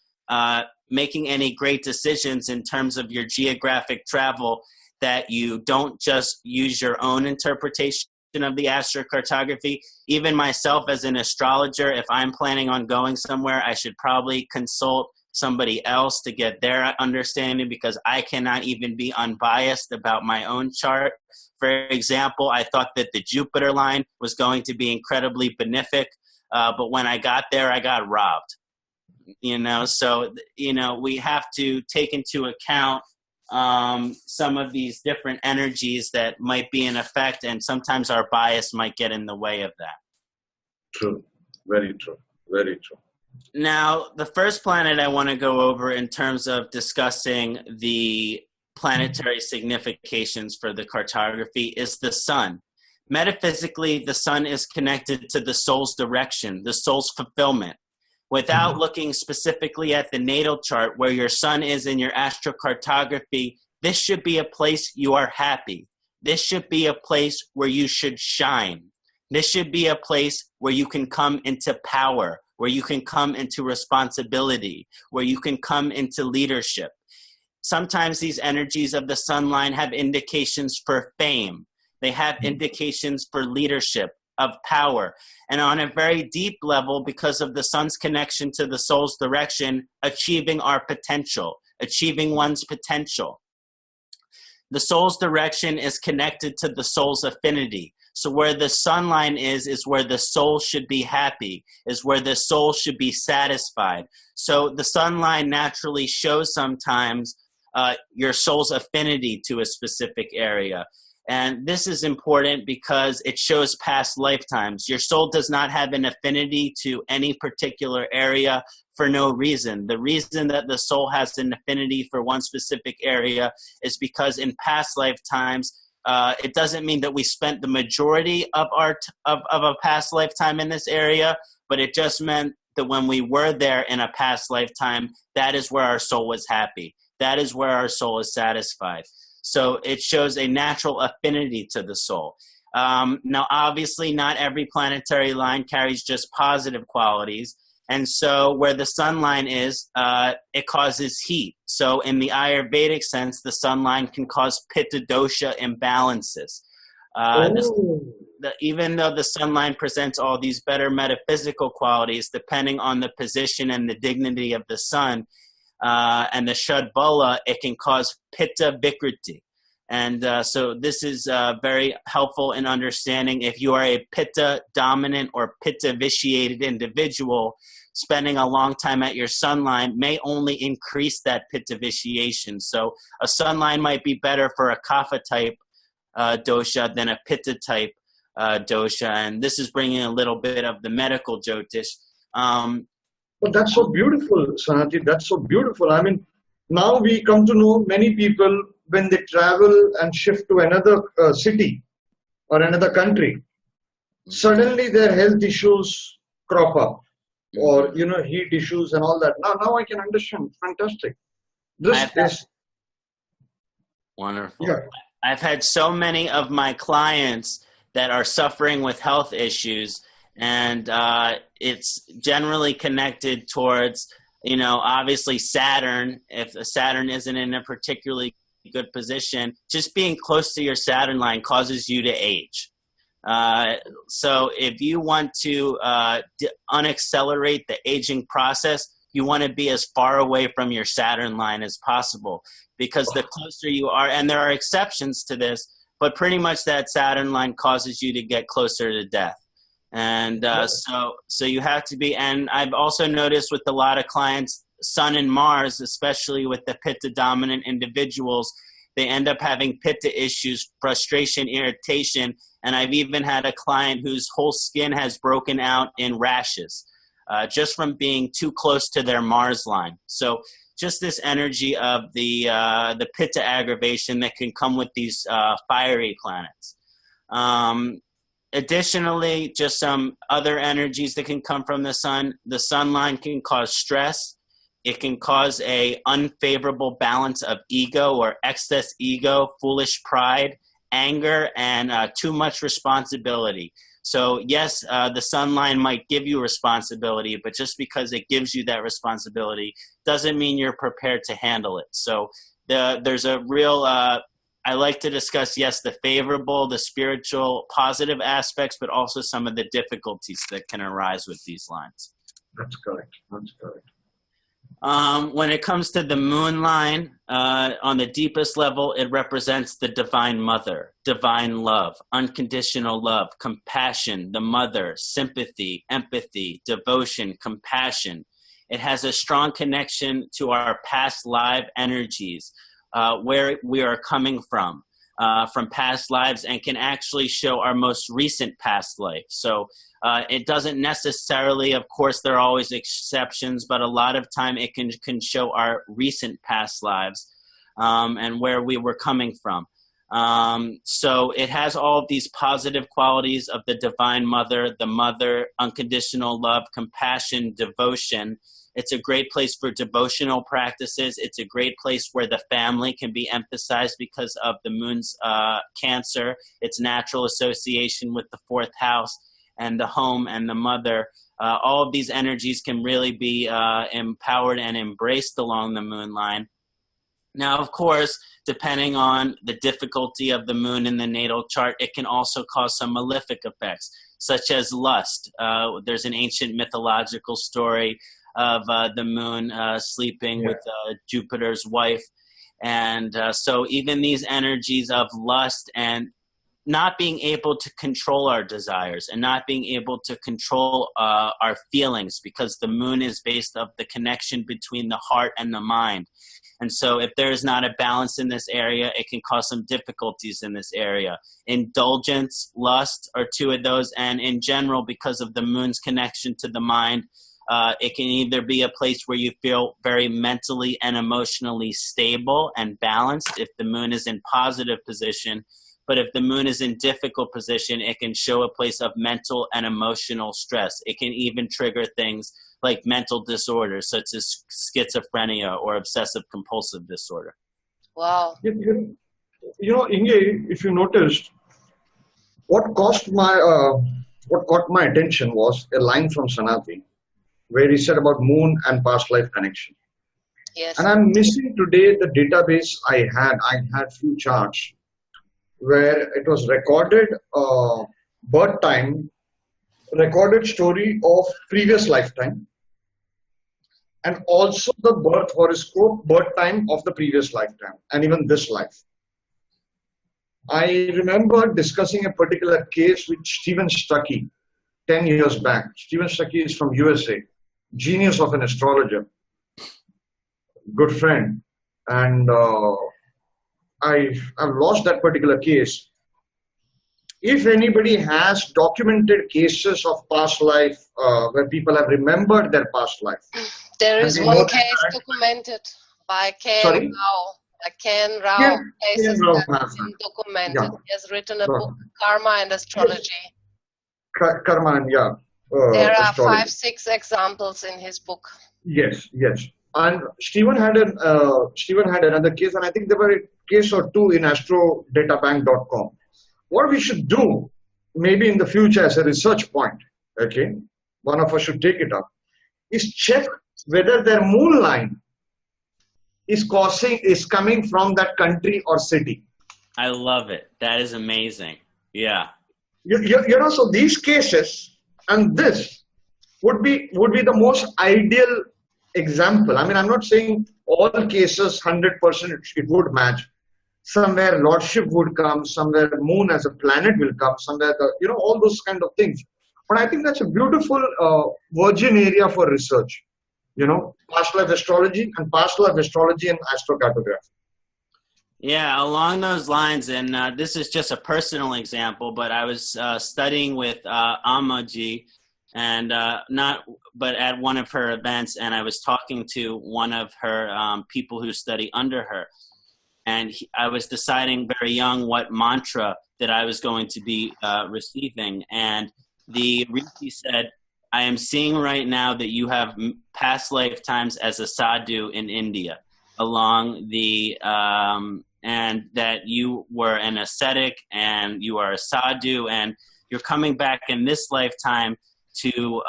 B: making any great decisions in terms of your geographic travel that you don't just use your own interpretation of the astrocartography. Even myself as an astrologer, if I'm planning on going somewhere, I should probably consult somebody else to get their understanding, because I cannot even be unbiased about my own chart. For example, I thought that the Jupiter line was going to be incredibly benefic, but when I got there, I got robbed. So we have to take into account some of these different energies that might be in effect, and sometimes our bias might get in the way of that.
A: True. Very true. Very true.
B: Now, the first planet I want to go over in terms of discussing the planetary significations for the cartography is the sun. Metaphysically, the sun is connected to the soul's direction, the soul's fulfillment. Without looking specifically at the natal chart where your sun is in your astrocartography, this should be a place you are happy. This should be a place where you should shine. This should be a place where you can come into power, where you can come into responsibility, where you can come into leadership. Sometimes these energies of the sun line have indications for fame. They have indications for leadership, of power. And on a very deep level, because of the sun's connection to the soul's direction, achieving our potential, achieving one's potential. The soul's direction is connected to the soul's affinity. So where the sun line is where the soul should be happy, is where the soul should be satisfied. So the sun line naturally shows sometimes your soul's affinity to a specific area. And this is important because it shows past lifetimes. Your soul does not have an affinity to any particular area for no reason. The reason that the soul has an affinity for one specific area is because in past lifetimes, it doesn't mean that we spent the majority of a past lifetime in this area, but it just meant that when we were there in a past lifetime, that is where our soul was happy. That is where our soul is satisfied. So it shows a natural affinity to the soul. Now, obviously, not every planetary line carries just positive qualities. And so where the sun line is, it causes heat. So in the Ayurvedic sense, the sun line can cause pitta dosha imbalances. Even though the sun line presents all these better metaphysical qualities, depending on the position and the dignity of the sun, and the Shadbala, it can cause pitta vikriti. And so this is very helpful in understanding if you are a pitta dominant or pitta vitiated individual, spending a long time at your sun line may only increase that pitta vitiation. So a sun line might be better for a kapha type dosha than a pitta type dosha. And this is bringing a little bit of the medical Jyotish.
A: But that's so beautiful, Sanati. That's so beautiful. I mean, now we come to know many people when they travel and shift to another city or another country, suddenly their health issues crop up, or heat issues and all that. Now I can understand. Fantastic. This is
B: wonderful.
A: Yeah.
B: I've had so many of my clients that are suffering with health issues, and it's generally connected towards, obviously Saturn. If Saturn isn't in a particularly good position, just being close to your Saturn line causes you to age. So if you want to unaccelerate the aging process, you want to be as far away from your Saturn line as possible, because the closer you are, and there are exceptions to this, but pretty much that Saturn line causes you to get closer to death. And so you have to be, and I've also noticed with a lot of clients, Sun and Mars, especially with the Pitta dominant individuals, they end up having Pitta issues, frustration, irritation, and I've even had a client whose whole skin has broken out in rashes just from being too close to their Mars line. So just this energy of the Pitta aggravation that can come with these fiery planets. Additionally, just some other energies that can come from the sun. The sun line can cause stress. It can cause a unfavorable balance of ego or excess ego, foolish pride, anger, and too much responsibility. So yes, the sun line might give you responsibility, but just because it gives you that responsibility doesn't mean you're prepared to handle it. So there's a real, I like to discuss, yes, the favorable, the spiritual, positive aspects, but also some of the difficulties that can arise with these lines.
A: That's correct. That's correct.
B: When it comes to the moon line, on the deepest level, it represents the divine mother, divine love, unconditional love, compassion, the mother, sympathy, empathy, devotion, compassion. It has a strong connection to our past life energies, where we are coming from past lives, and can actually show our most recent past life. So it doesn't necessarily, of course, there are always exceptions, but a lot of time it can show our recent past lives and where we were coming from. So it has all of these positive qualities of the Divine Mother, the Mother, unconditional love, compassion, devotion. It's a great place for devotional practices. It's a great place where the family can be emphasized because of the moon's Cancer, its natural association with the fourth house and the home and the mother. All of these energies can really be empowered and embraced along the moon line. Now, of course, depending on the difficulty of the moon in the natal chart, it can also cause some malefic effects, such as lust. There's an ancient mythological story of the moon sleeping with Jupiter's wife. And so even these energies of lust and not being able to control our desires and not being able to control our feelings, because the moon is based on the connection between the heart and the mind. And so if there is not a balance in this area, it can cause some difficulties in this area. Indulgence, lust are two of those. And in general, because of the moon's connection to the mind, it can either be a place where you feel very mentally and emotionally stable and balanced if the moon is in positive position. But if the moon is in difficult position, it can show a place of mental and emotional stress. It can even trigger things like mental disorders such as schizophrenia or obsessive compulsive disorder.
C: Wow.
A: You know, Inge, if you noticed, what caught my attention was a line from Kṣaṇāti, where he said about moon and past life connection.
C: Yes.
A: And I'm missing today the database I had few charts where it was recorded birth time, recorded story of previous lifetime, and also the birth horoscope, birth time of the previous lifetime, and even this life. I remember discussing a particular case with Stephen Stuckey 10 years back. Stephen Stuckey is from USA, genius of an astrologer, good friend, and I've lost that particular case. If anybody has documented cases of past life where people have remembered their past life.
C: There is one case documented by Ken Rao. Case is documented.
A: Yeah.
C: He has written a book, Karma and Astrology.
A: Karma and
C: there are
A: astrology.
C: 5-6 examples in his book.
A: Yes. And Stephen had another case, and I think there were a case or two in astrodatabank.com. What we should do, maybe in the future as a research point, okay, one of us should take it up, is check whether their moon line is coming from that country or city.
B: I love it. That is amazing. Yeah.
A: You know, so these cases and this would be the most ideal example. I mean, I'm not saying all cases 100% it would match. Somewhere lordship would come, somewhere moon as a planet will come, somewhere all those kind of things. But I think that's a beautiful virgin area for research. Past life astrology and Astrocartography.
B: Yeah, along those lines, and this is just a personal example, but I was studying with Amaji, and but at one of her events, and I was talking to one of her people who study under her, and I was deciding very young what mantra that I was going to be receiving, and the Rishi said, I am seeing right now that you have past lifetimes as a sadhu in India, along the and that you were an ascetic and you are a sadhu, and you're coming back in this lifetime to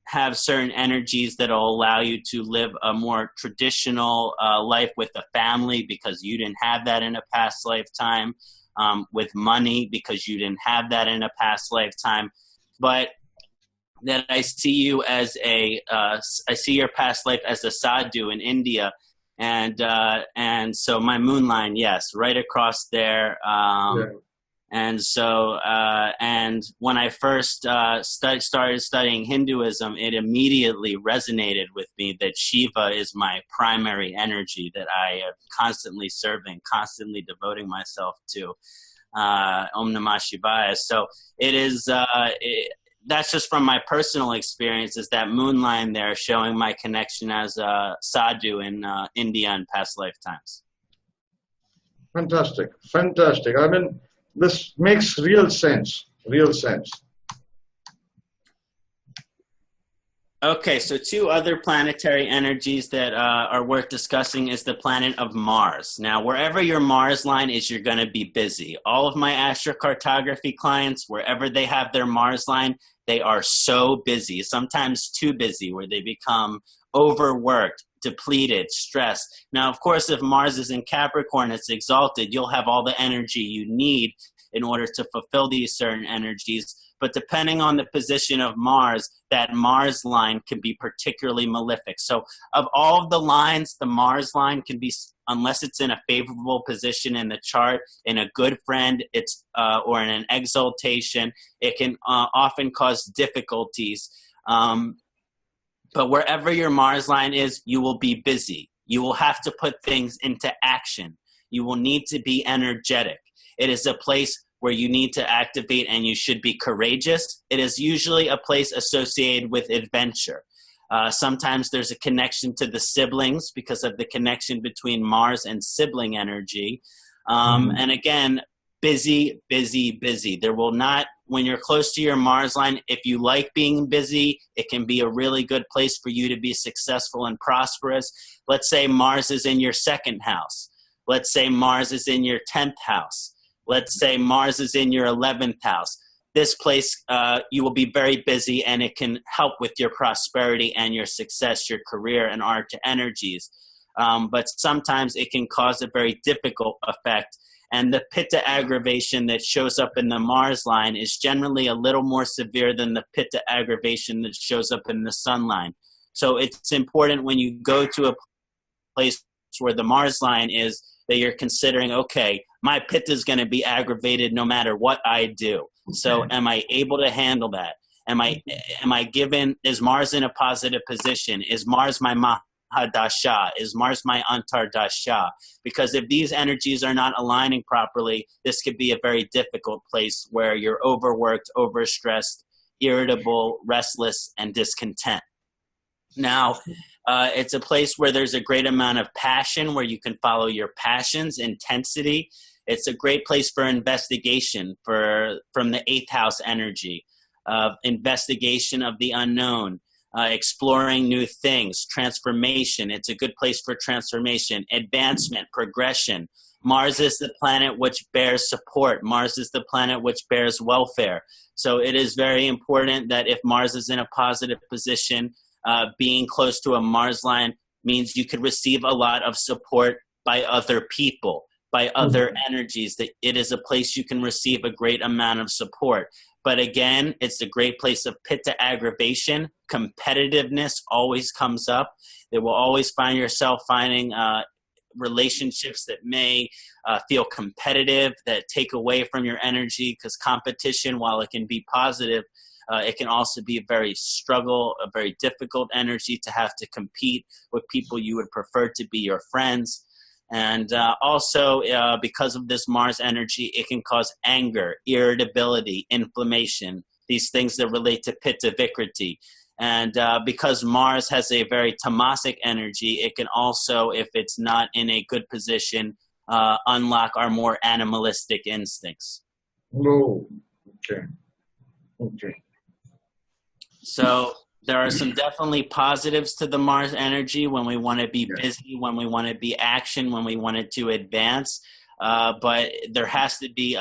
B: have certain energies that will allow you to live a more traditional life with a family because you didn't have that in a past lifetime, with money because you didn't have that in a past lifetime, but that I see you as I see your past life as a sadhu in India. And so my moon line, yes, right across there. And so, and when I first started studying Hinduism, it immediately resonated with me that Shiva is my primary energy that I am constantly serving, constantly devoting myself to. Om Namah Shivaya. So it is, that's just from my personal experience, is that moon line there showing my connection as a sadhu in India in past lifetimes.
A: Fantastic, fantastic. I mean, this makes real sense, real sense.
B: Okay, so two other planetary energies that are worth discussing is the planet of Mars. Now, wherever your Mars line is, you're going to be busy. All of my astrocartography clients, wherever they have their Mars line, they are so busy, sometimes too busy, where they become overworked, depleted, stressed. Now, of course, if Mars is in Capricorn, it's exalted, you'll have all the energy you need in order to fulfill these certain energies. But depending on the position of Mars, that Mars line can be particularly malefic. So of all of the lines, the Mars line can be, unless it's in a favorable position in the chart, in a good friend, it's or in an exaltation, it can often cause difficulties. But wherever your Mars line is, you will be busy. You will have to put things into action. You will need to be energetic. It is a place where you need to activate and you should be courageous. It is usually a place associated with adventure. Sometimes there's a connection to the siblings because of the connection between Mars and sibling energy. And again, busy, busy, busy. There will not, when you're close to your Mars line, if you like being busy, it can be a really good place for you to be successful and prosperous. Let's say Mars is in your second house. Let's say Mars is in your 10th house. Let's say Mars is in your 11th house. This place, you will be very busy and it can help with your prosperity and your success, your career and art energies. But sometimes it can cause a very difficult effect. And the pitta aggravation that shows up in the Mars line is generally a little more severe than the pitta aggravation that shows up in the Sun line. So it's important when you go to a place where the Mars line is that you're considering, okay, my pitta is going to be aggravated no matter what I do. So am I able to handle that? Am I given, is Mars in a positive position? Is Mars my Mahadasha? Is Mars my Antardasha? Because if these energies are not aligning properly, this could be a very difficult place where you're overworked, overstressed, irritable, restless, and discontent. Now, it's a place where there's a great amount of passion, where you can follow your passions, intensity. It's a great place for investigation from the 8th house energy of investigation of the unknown, exploring new things, transformation. It's a good place for transformation, advancement, progression. Mars is the planet which bears support. Mars is the planet which bears welfare. So it is very important that if Mars is in a positive position, being close to a Mars line means you could receive a lot of support by other people, by other energies, that it is a place you can receive a great amount of support. But again, it's a great place of pitta aggravation. Competitiveness always comes up. They will always find yourself finding relationships that may feel competitive, that take away from your energy, because competition, while it can be positive, it can also be a very difficult energy to have to compete with people you would prefer to be your friends. And also, because of this Mars energy, it can cause anger, irritability, inflammation, these things that relate to pitta vikriti. And because Mars has a very tamasic energy, it can also, if it's not in a good position, unlock our more animalistic instincts.
A: Oh, okay. Okay.
B: So there are some definitely positives to the Mars energy when we want to be busy, when we want to be action, when we wanted to advance. But there has to be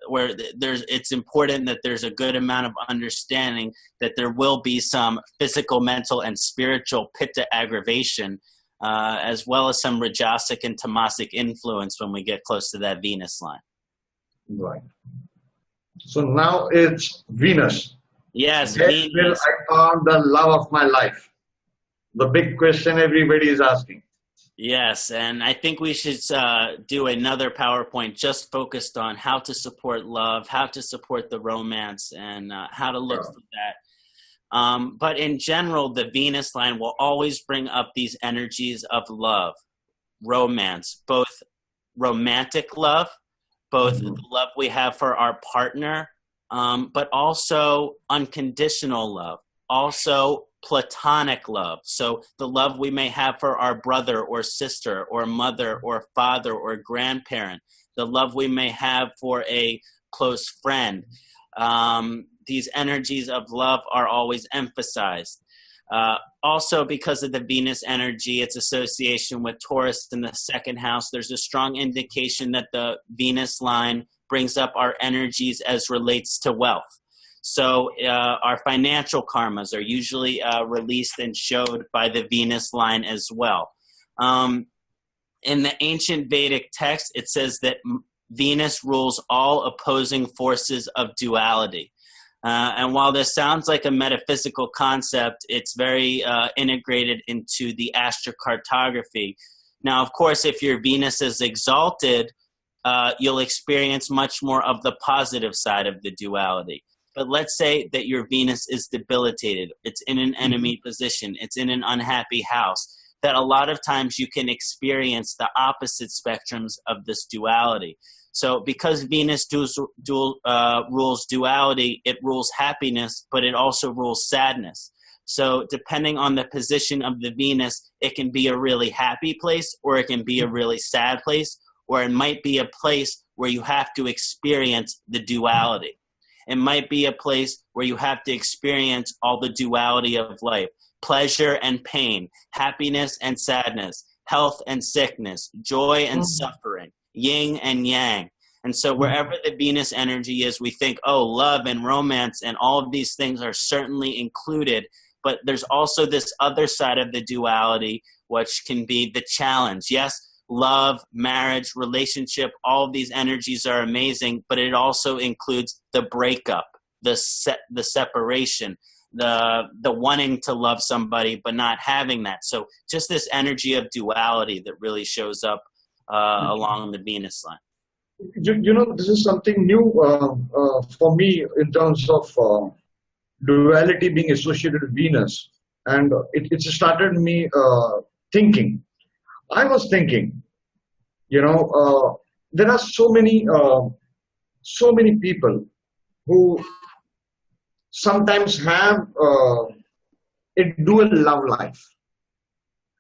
B: it's important that there's a good amount of understanding that there will be some physical, mental, and spiritual pitta aggravation, as well as some rajasic and tamasic influence when we get close to that Venus line.
A: Right. So now it's Venus.
B: Yes,
A: Where
B: Venus.
A: will I found the love of my life? The big question everybody is asking.
B: Yes, and I think we should do another PowerPoint just focused on how to support love, how to support the romance, and how to look for that. But in general, the Venus line will always bring up these energies of love, romance, both romantic love, both the love we have for our partner, but also unconditional love, also platonic love. So the love we may have for our brother or sister or mother or father or grandparent, the love we may have for a close friend. These energies of love are always emphasized. Also, because of the Venus energy, its association with Taurus in the second house, there's a strong indication that the Venus line brings up our energies as relates to wealth. So our financial karmas are usually released and showed by the Venus line as well. In the ancient Vedic text, it says that Venus rules all opposing forces of duality. And while this sounds like a metaphysical concept, it's very integrated into the astrocartography. Now, of course, if your Venus is exalted, you'll experience much more of the positive side of the duality. But let's say that your Venus is debilitated. It's in an enemy position. It's in an unhappy house. That a lot of times you can experience the opposite spectrums of this duality. So because Venus rules duality, it rules happiness, but it also rules sadness. So depending on the position of the Venus, it can be a really happy place, or it can be a really sad place, or it might be a place where you have to experience the duality. It might be a place where you have to experience all the duality of life, pleasure and pain, happiness and sadness, health and sickness, joy and suffering, yin and yang. And so wherever the Venus energy is, we think, oh, love and romance and all of these things are certainly included. But there's also this other side of the duality, which can be the challenge. Yes, love, marriage, relationship, all of these energies are amazing, but it also includes the breakup, the separation, the wanting to love somebody but not having that. So just this energy of duality that really shows up along the Venus line.
A: You know, this is something new for me in terms of duality being associated with Venus, and it started me thinking. I was thinking, you know, there are so many people who sometimes have a dual love life.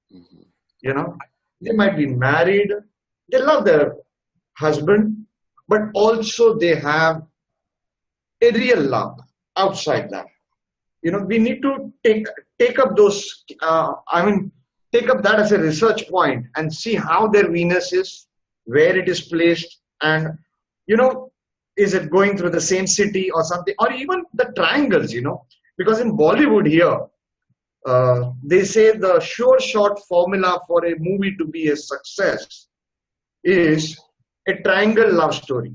A: You know, they might be married, they love their husband, but also they have a real love outside that. You know, we need to take up those, take up that as a research point and see how their Venus is, where it is placed, and, you know, is it going through the same city or something, or even the triangles, you know, because in Bollywood here, they say the sure shot formula for a movie to be a success is a triangle love story.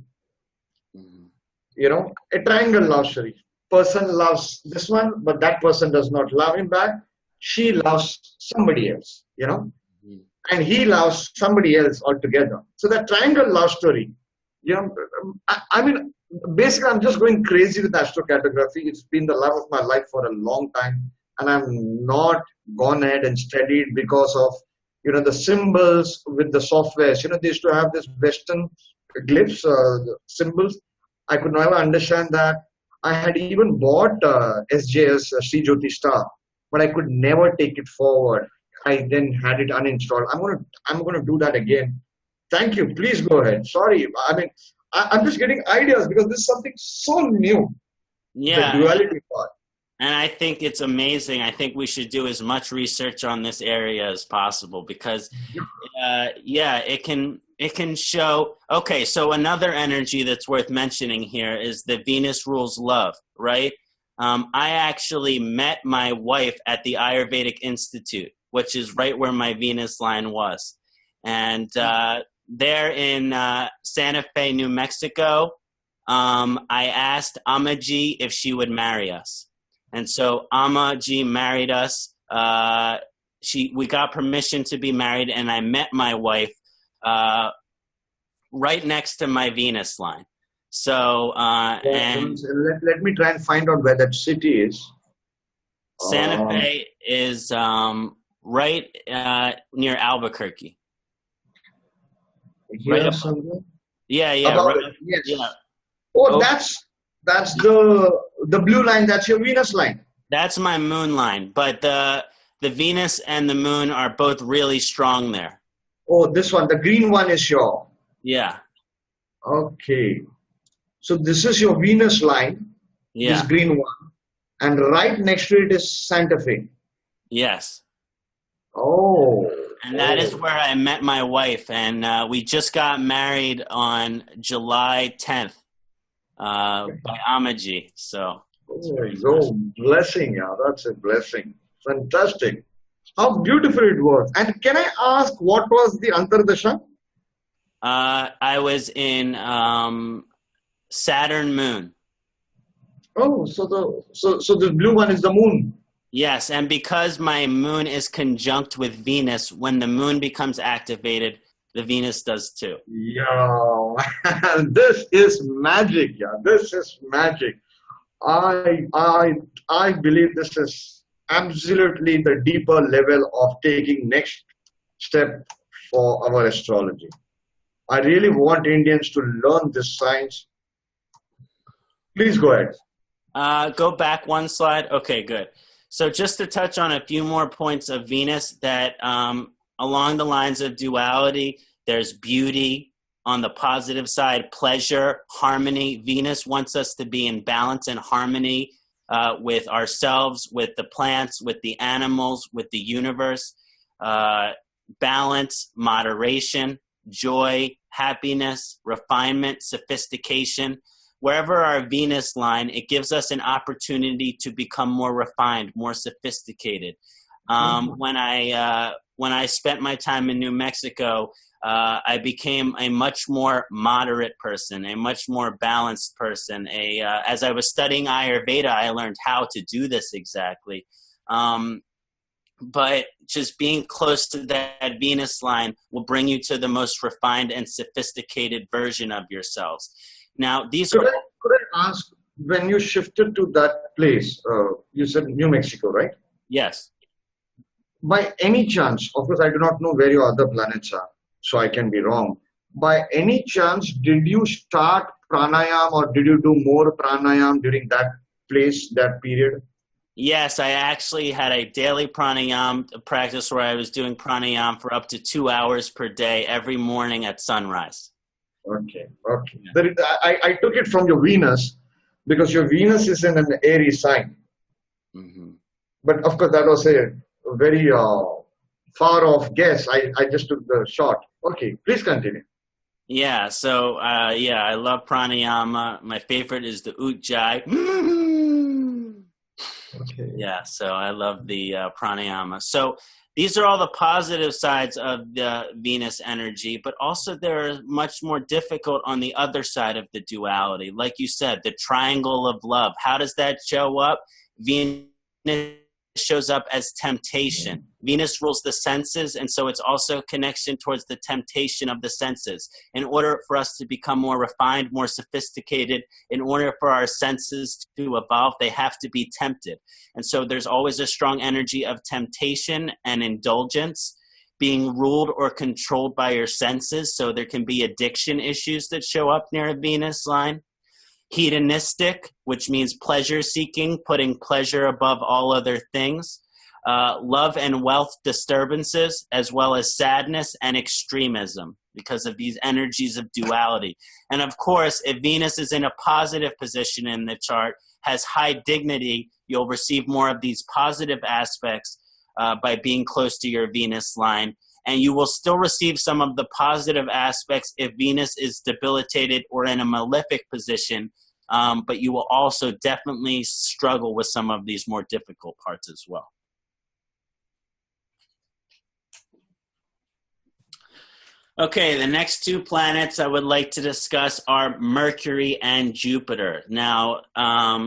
A: You know, a triangle love story. Person loves this one, but that person does not love him back. She loves somebody else, you know, and he loves somebody else altogether. So that triangle love story, you know, I mean, basically I'm just going crazy with astrocartography. It's been the love of my life for a long time, and I'm not gone ahead and studied because of, you know, the symbols with the softwares. You know, they used to have this Western glyphs, symbols. I could never understand that. I had even bought SJS, Jyotish star, but I could never take it forward. I then had it uninstalled. I'm gonna do that again. Thank you. Please go ahead. Sorry. I mean, I'm just getting ideas because this is something so new.
B: Yeah.
A: The duality part.
B: And I think it's amazing. I think we should do as much research on this area as possible because, it can show. Okay, so another energy that's worth mentioning here is the Venus rules love, right? I actually met my wife at the Ayurvedic Institute, which is right where my Venus line was. And there in Santa Fe, New Mexico, I asked Amaji if she would marry us. And so Amaji married us. We got permission to be married, and I met my wife right next to my Venus line. So, and
A: let me try and find out where that city is.
B: Santa Fe is right near Albuquerque.
A: Here
B: right
A: somewhere?
B: Yeah.
A: Yes.
B: Yeah.
A: Oh, that's the blue line. That's your Venus line.
B: That's my moon line, but the Venus and the moon are both really strong there.
A: Oh, this one, the green one is your.
B: Yeah.
A: Okay. So this is your Venus line,
B: Yeah.
A: this green one, and right next to it is Santa Fe.
B: Yes.
A: Oh.
B: And that is where I met my wife, and we just got married on July 10th by Amaji. So.
A: Blessing, yeah, that's a blessing. Fantastic. How beautiful it was. And can I ask, what was the Antardasha?
B: I was in Saturn moon.
A: Oh, so the blue one is the moon.
B: Yes, and because my moon is conjunct with Venus, when the moon becomes activated, the Venus does too.
A: Yeah, this is magic. Yeah, this is magic. I believe this is absolutely the deeper level of taking next step for our astrology. I really want Indians to learn this science. Please go ahead.
B: Go back one slide. Okay, good. So just to touch on a few more points of Venus that along the lines of duality, there's beauty. On the positive side, pleasure, harmony. Venus wants us to be in balance and harmony with ourselves, with the plants, with the animals, with the universe. Balance, moderation, joy, happiness, refinement, sophistication. Wherever our Venus line, it gives us an opportunity to become more refined, more sophisticated. When I spent my time in New Mexico, I became a much more moderate person, a much more balanced person. As I was studying Ayurveda, I learned how to do this exactly. But just being close to that Venus line will bring you to the most refined and sophisticated version of yourselves. Now,
A: Could I ask, when you shifted to that place, you said New Mexico, right?
B: Yes.
A: By any chance, of course, I do not know where your other planets are, so I can be wrong. By any chance, did you start pranayam or did you do more pranayam during that place, that period?
B: Yes, I actually had a daily pranayam practice where I was doing pranayam for up to 2 hours per day every morning at sunrise.
A: Okay. Yeah. I took it from your Venus because your Venus is in an Aries sign. Mm-hmm. But of course, that was a very far off guess. I just took the shot. Okay, please continue.
B: Yeah, so I love pranayama. My favorite is the Ujjayi. Okay. Yeah, so I love the pranayama. So these are all the positive sides of the Venus energy, but also they're much more difficult on the other side of the duality. Like you said, the triangle of love. How does that show up? Venus shows up as temptation. Venus rules the senses, and so it's also connection towards the temptation of the senses. In order for us to become more refined, more sophisticated, in order for our senses to evolve, they have to be tempted. And so there's always a strong energy of temptation and indulgence, being ruled or controlled by your senses. So there can be addiction issues that show up near a Venus line. Hedonistic, which means pleasure seeking, putting pleasure above all other things. Love and wealth disturbances, as well as sadness and extremism because of these energies of duality. And of course, if Venus is in a positive position in the chart, has high dignity, you'll receive more of these positive aspects by being close to your Venus line. And you will still receive some of the positive aspects if Venus is debilitated or in a malefic position, but you will also definitely struggle with some of these more difficult parts as well. Okay, the next two planets I would like to discuss are Mercury and Jupiter. Now,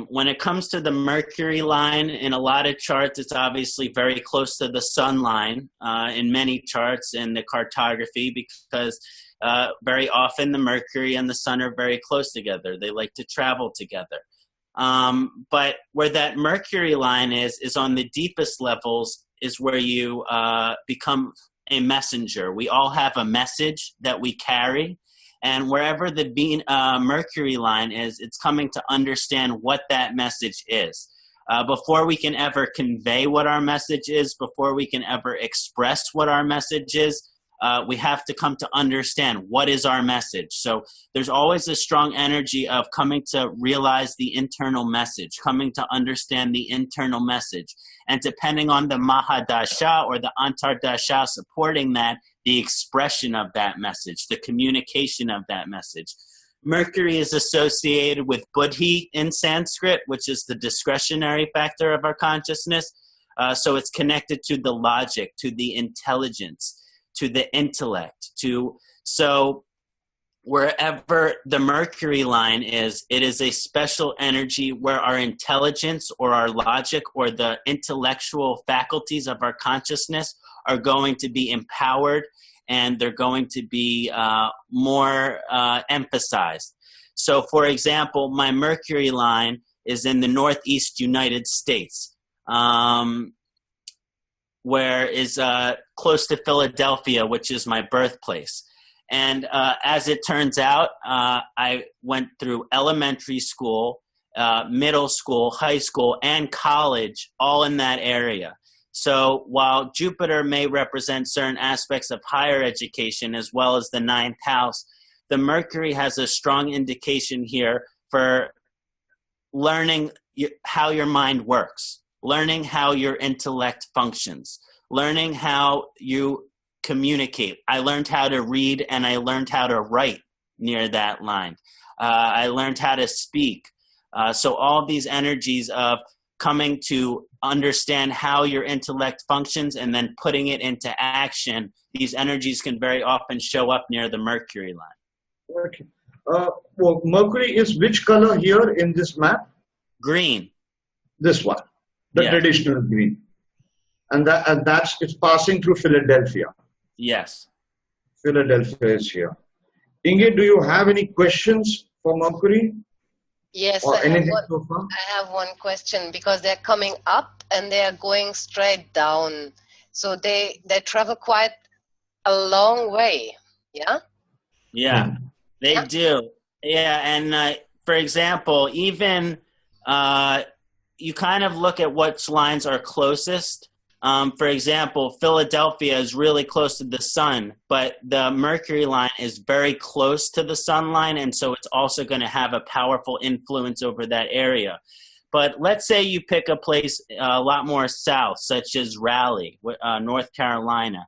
B: when it comes to the Mercury line, in a lot of charts, it's obviously very close to the Sun line in many charts in the cartography because very often the Mercury and the Sun are very close together. They like to travel together. But where that Mercury line is on the deepest levels is where you become a messenger. We all have a message that we carry, and wherever the Mercury line is, it's coming to understand what that message is. Before we can ever convey what our message is, before we can ever express what our message is, we have to come to understand what is our message. So there's always a strong energy of coming to realize the internal message, coming to understand the internal message. And depending on the Mahadasha or the Antardasha supporting that, the expression of that message, the communication of that message. Mercury is associated with buddhi in Sanskrit, which is the discretionary factor of our consciousness. So it's connected to the logic, to the intelligence, to the intellect. So wherever the Mercury line is, it is a special energy where our intelligence or our logic or the intellectual faculties of our consciousness are going to be empowered, and they're going to be more emphasized. So, for example, my Mercury line is in the Northeast United States, where is close to Philadelphia, which is my birthplace. And as it turns out, I went through elementary school, middle school, high school, and college, all in that area. So while Jupiter may represent certain aspects of higher education as well as the ninth house, the Mercury has a strong indication here for learning how your mind works, learning how your intellect functions, learning how you communicate. I learned how to read and I learned how to write near that line. I learned how to speak. So all these energies of coming to understand how your intellect functions and then putting it into action, these energies can very often show up near the Mercury line.
A: Okay. Well, Mercury is which color here in this map?
B: Green.
A: This one, the traditional green. And that's it's passing through Philadelphia.
B: Yes.
A: Philadelphia is here. Inge, do you have any questions for Mercury?
C: Yes,
A: or
C: I have one question, because they're coming up and they're going straight down. So they travel quite a long way. Yeah?
B: Yeah, they do. Yeah, and for example, even you kind of look at which lines are closest. For example, Philadelphia is really close to the sun, but the Mercury line is very close to the sun line, and so it's also going to have a powerful influence over that area. But let's say you pick a place a lot more south, such as Raleigh, North Carolina,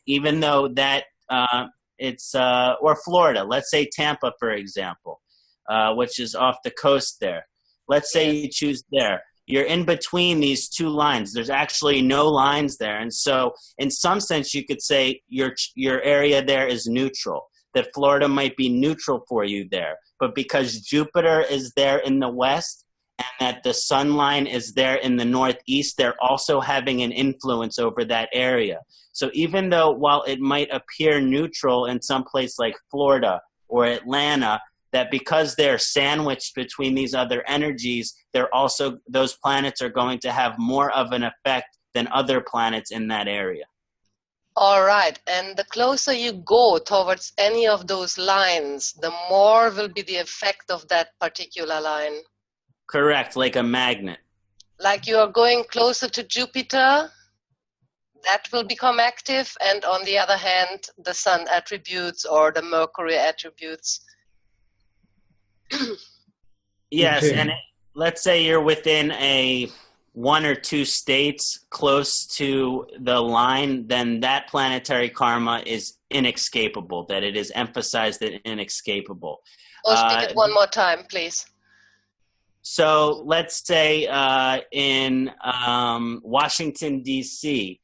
B: even though that or Florida. Let's say Tampa, for example, which is off the coast there. Let's say you choose there. You're in between these two lines. There's actually no lines there. And so in some sense, you could say your area there is neutral, that Florida might be neutral for you there. But because Jupiter is there in the west and that the sun line is there in the northeast, they're also having an influence over that area. So even though while it might appear neutral in some place like Florida or Atlanta, that because they're sandwiched between these other energies, those planets are going to have more of an effect than other planets in that area.
C: All right. And the closer you go towards any of those lines, the more will be the effect of that particular line.
B: Correct, like a magnet.
C: Like you are going closer to Jupiter, that will become active. And on the other hand, the Sun attributes or the Mercury attributes.
B: Yes, and let's say you're within one or two states close to the line, then that planetary karma is inescapable, that it is emphasized that inescapable.
C: Speak it one more time, please.
B: So let's say in Washington, D.C.,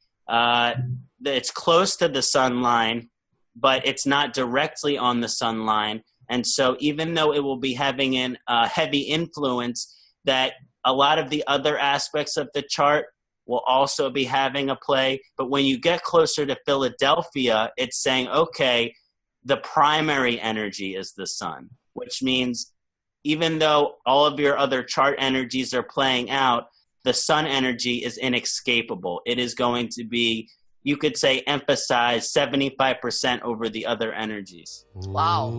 B: it's close to the sun line, but it's not directly on the sun line. And so even though it will be having a heavy influence, that a lot of the other aspects of the chart will also be having a play. But when you get closer to Philadelphia, it's saying, okay, the primary energy is the sun, which means even though all of your other chart energies are playing out, the sun energy is inescapable. It is going to be, you could say, emphasize 75% over the other energies.
C: Wow.